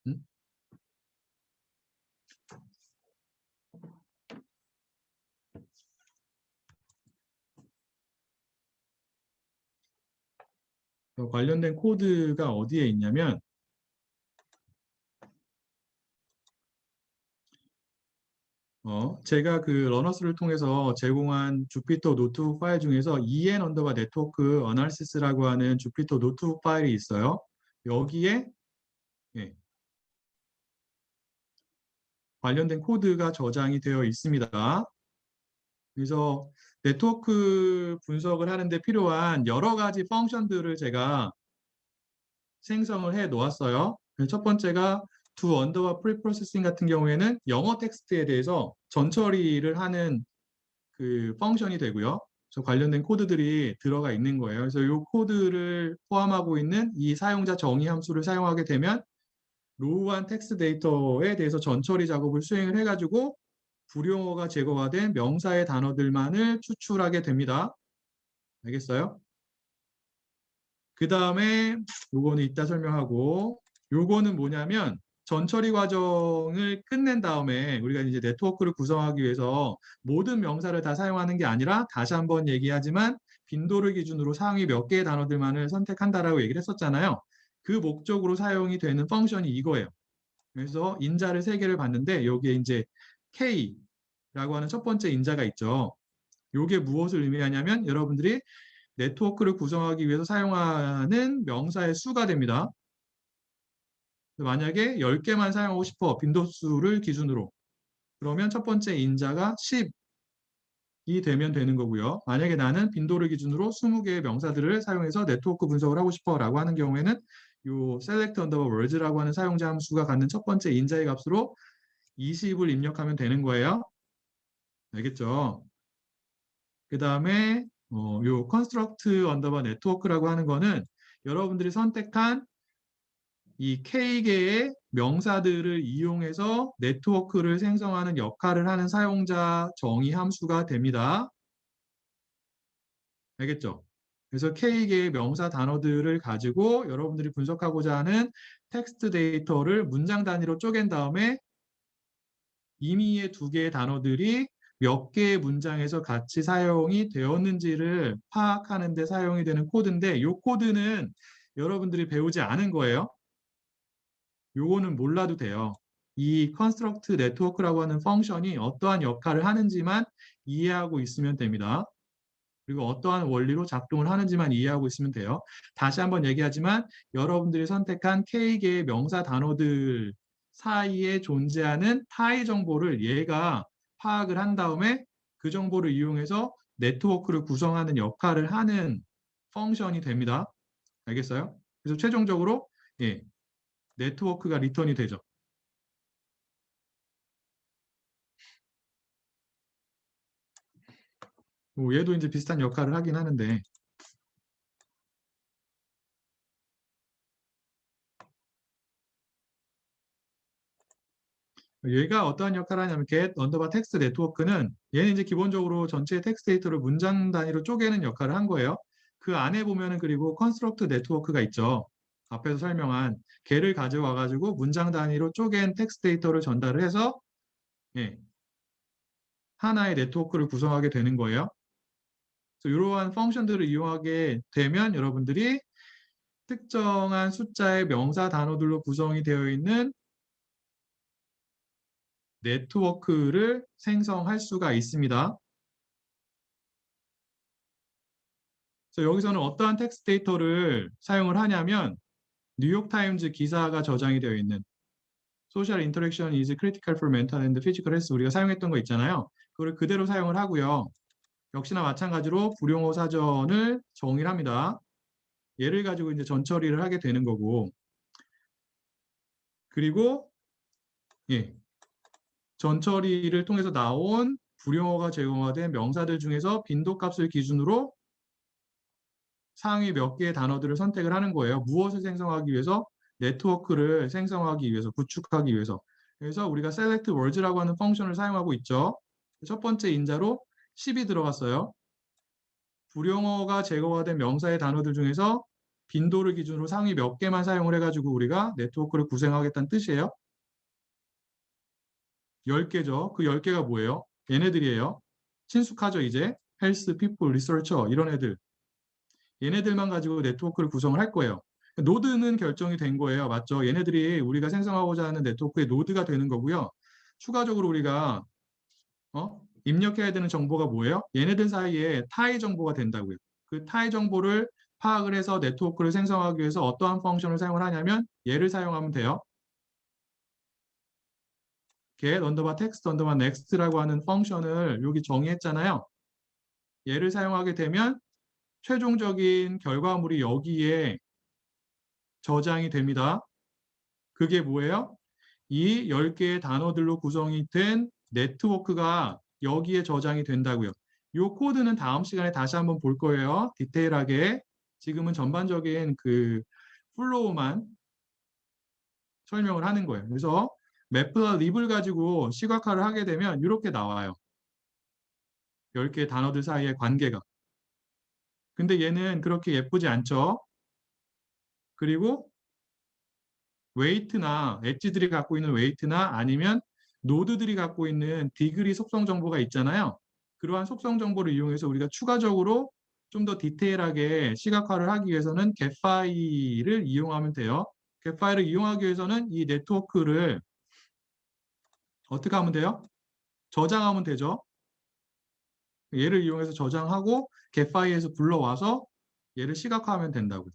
음? 관련된 코드가 어디에 있냐면 제가 그 러너스를 통해서 제공한 주피터 노트북 파일 중에서 EN 언더바 네트워크 어널시스라고 하는 주피터 노트북 파일이 있어요. 여기에 예, 관련된 코드가 저장이 되어 있습니다. 그래서 네트워크 분석을 하는데 필요한 여러 가지 펑션들을 제가 생성을 해 놓았어요. 첫 번째가 do 언더바 프리프로세싱 같은 경우에는 영어 텍스트에 대해서 전처리를 하는 그 펑션이 되고요. 저 관련된 코드들이 들어가 있는 거예요. 그래서 이 코드를 포함하고 있는 이 사용자 정의 함수를 사용하게 되면 로우한 텍스트 데이터에 대해서 전처리 작업을 수행을 해가지고 불용어가 제거가 된 명사의 단어들만을 추출하게 됩니다. 알겠어요? 그 다음에 요거는 이따 설명하고, 요거는 뭐냐면 전처리 과정을 끝낸 다음에 우리가 이제 네트워크를 구성하기 위해서 모든 명사를 다 사용하는 게 아니라, 다시 한번 얘기하지만 빈도를 기준으로 상위 몇 개의 단어들만을 선택한다라고 얘기를 했었잖아요. 그 목적으로 사용이 되는 펑션이 이거예요. 그래서 인자를 3개를 봤는데 여기에 이제 K라고 하는 첫 번째 인자가 있죠. 이게 무엇을 의미하냐면 여러분들이 네트워크를 구성하기 위해서 사용하는 명사의 수가 됩니다. 만약에 10개만 사용하고 싶어, 빈도수를 기준으로. 그러면 첫 번째 인자가 10이 되면 되는 거고요. 만약에 나는 빈도를 기준으로 20개의 명사들을 사용해서 네트워크 분석을 하고 싶어 라고 하는 경우에는 요 select underbar words라고 하는 사용자 함수가 갖는 첫 번째 인자의 값으로 20을 입력하면 되는 거예요. 알겠죠? 그 다음에 요 construct underbar network라고 하는 거는 여러분들이 선택한 이 K개의 명사들을 이용해서 네트워크를 생성하는 역할을 하는 사용자 정의 함수가 됩니다. 알겠죠? 그래서 K개의 명사 단어들을 가지고 여러분들이 분석하고자 하는 텍스트 데이터를 문장 단위로 쪼갠 다음에 임의의 2개의 단어들이 몇 개의 문장에서 같이 사용이 되었는지를 파악하는 데 사용이 되는 코드인데, 이 코드는 여러분들이 배우지 않은 거예요. 요거는 몰라도 돼요. 이 construct network라고 하는 펑션이 어떠한 역할을 하는지만 이해하고 있으면 됩니다. 그리고 어떠한 원리로 작동을 하는지만 이해하고 있으면 돼요. 다시 한번 얘기하지만 여러분들이 선택한 K개의 명사 단어들 사이에 존재하는 타의 정보를 얘가 파악을 한 다음에 그 정보를 이용해서 네트워크를 구성하는 역할을 하는 펑션이 됩니다. 알겠어요? 그래서 최종적으로 네트워크가 리턴이 되죠. 얘도 이제 비슷한 역할을 하긴 하는데, 얘가 어떠한 역할을 하냐면 get 언더바 텍스트 네트워크는 얘는 이제 기본적으로 전체 텍스트 데이터를 문장 단위로 쪼개는 역할을 한 거예요. 그 안에 보면은 그리고 컨스트럭트 네트워크가 있죠. 앞에서 설명한 걔를 가져와 가지고 문장 단위로 쪼갠 텍스트 데이터를 전달을 해서 하나의 네트워크를 구성하게 되는 거예요. 그래서 이러한 펑션들을 이용하게 되면 여러분들이 특정한 숫자의 명사 단어들로 구성이 되어 있는 네트워크를 생성할 수가 있습니다. 그래서 여기서는 어떠한 텍스트 데이터를 사용을 하냐면 뉴욕타임즈 기사가 저장이 되어 있는 Social Interaction is Critical for Mental and Physical Health 우리가 사용했던 거 있잖아요. 그걸 그대로 사용을 하고요. 역시나 마찬가지로 불용어 사전을 정의를 합니다. 얘를 가지고 이제 전처리를 하게 되는 거고, 그리고 전처리를 통해서 나온 불용어가 제공화된 명사들 중에서 빈도값을 기준으로 상위 몇 개의 단어들을 선택을 하는 거예요. 무엇을 생성하기 위해서? 네트워크를 생성하기 위해서, 구축하기 위해서. 그래서 우리가 select words라고 하는 펑션을 사용하고 있죠. 첫 번째 인자로 10이 들어갔어요. 불용어가 제거화된 명사의 단어들 중에서 빈도를 기준으로 상위 몇 개만 사용을 해가지고 우리가 네트워크를 구성하겠다는 뜻이에요. 10개죠. 그 10개가 뭐예요? 얘네들이에요. 친숙하죠, 이제. 헬스, 피플, 리서처 이런 애들. 얘네들만 가지고 네트워크를 구성을 할 거예요. 노드는 결정이 된 거예요. 맞죠? 얘네들이 우리가 생성하고자 하는 네트워크의 노드가 되는 거고요. 추가적으로 우리가 입력해야 되는 정보가 뭐예요? 얘네들 사이에 타이 정보가 된다고요. 그 타이 정보를 파악을 해서 네트워크를 생성하기 위해서 어떠한 펑션을 사용을 하냐면 얘를 사용하면 돼요. get underbar text underbar next라고 하는 펑션을 여기 정의했잖아요. 얘를 사용하게 되면 최종적인 결과물이 여기에 저장이 됩니다. 그게 뭐예요? 이 10개의 단어들로 구성이 된 네트워크가 여기에 저장이 된다고요. 이 코드는 다음 시간에 다시 한번 볼 거예요. 디테일하게. 지금은 전반적인 그 플로우만 설명을 하는 거예요. 그래서 매프와 립을 가지고 시각화를 하게 되면 이렇게 나와요. 10개의 단어들 사이의 관계가. 근데 얘는 그렇게 예쁘지 않죠? 그리고 웨이트나 엣지들이 갖고 있는 웨이트나 아니면 노드들이 갖고 있는 디그리 속성 정보가 있잖아요. 그러한 속성 정보를 이용해서 우리가 추가적으로 좀 더 디테일하게 시각화를 하기 위해서는 get 파일을 이용하면 돼요. get 파일을 이용하기 위해서는 이 네트워크를 어떻게 하면 돼요? 저장하면 되죠. 얘를 이용해서 저장하고 get 파일에서 불러와서 얘를 시각화하면 된다고요.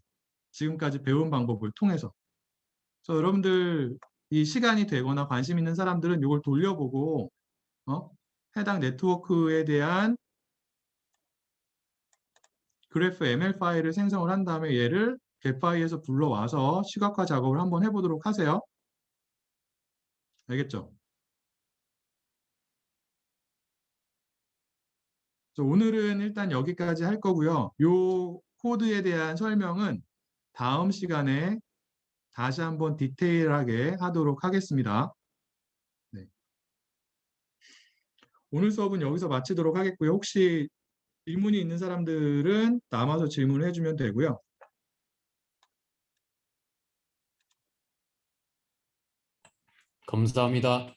지금까지 배운 방법을 통해서. 그래서 여러분들 이 시간이 되거나 관심 있는 사람들은 이걸 돌려보고 해당 네트워크에 대한 그래프 ML 파일을 생성을 한 다음에 얘를 get파일에서 불러와서 시각화 작업을 한번 해보도록 하세요. 알겠죠? 오늘은 일단 여기까지 할 거고요. 이 코드에 대한 설명은 다음 시간에 다시 한번 디테일하게 하도록 하겠습니다. 네. 오늘 수업은 여기서 마치도록 하겠고요. 혹시 질문이 있는 사람들은 남아서 질문을 해주면 되고요. 감사합니다.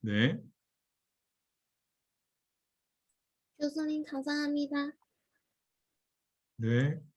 네. 교수님 감사합니다. 네.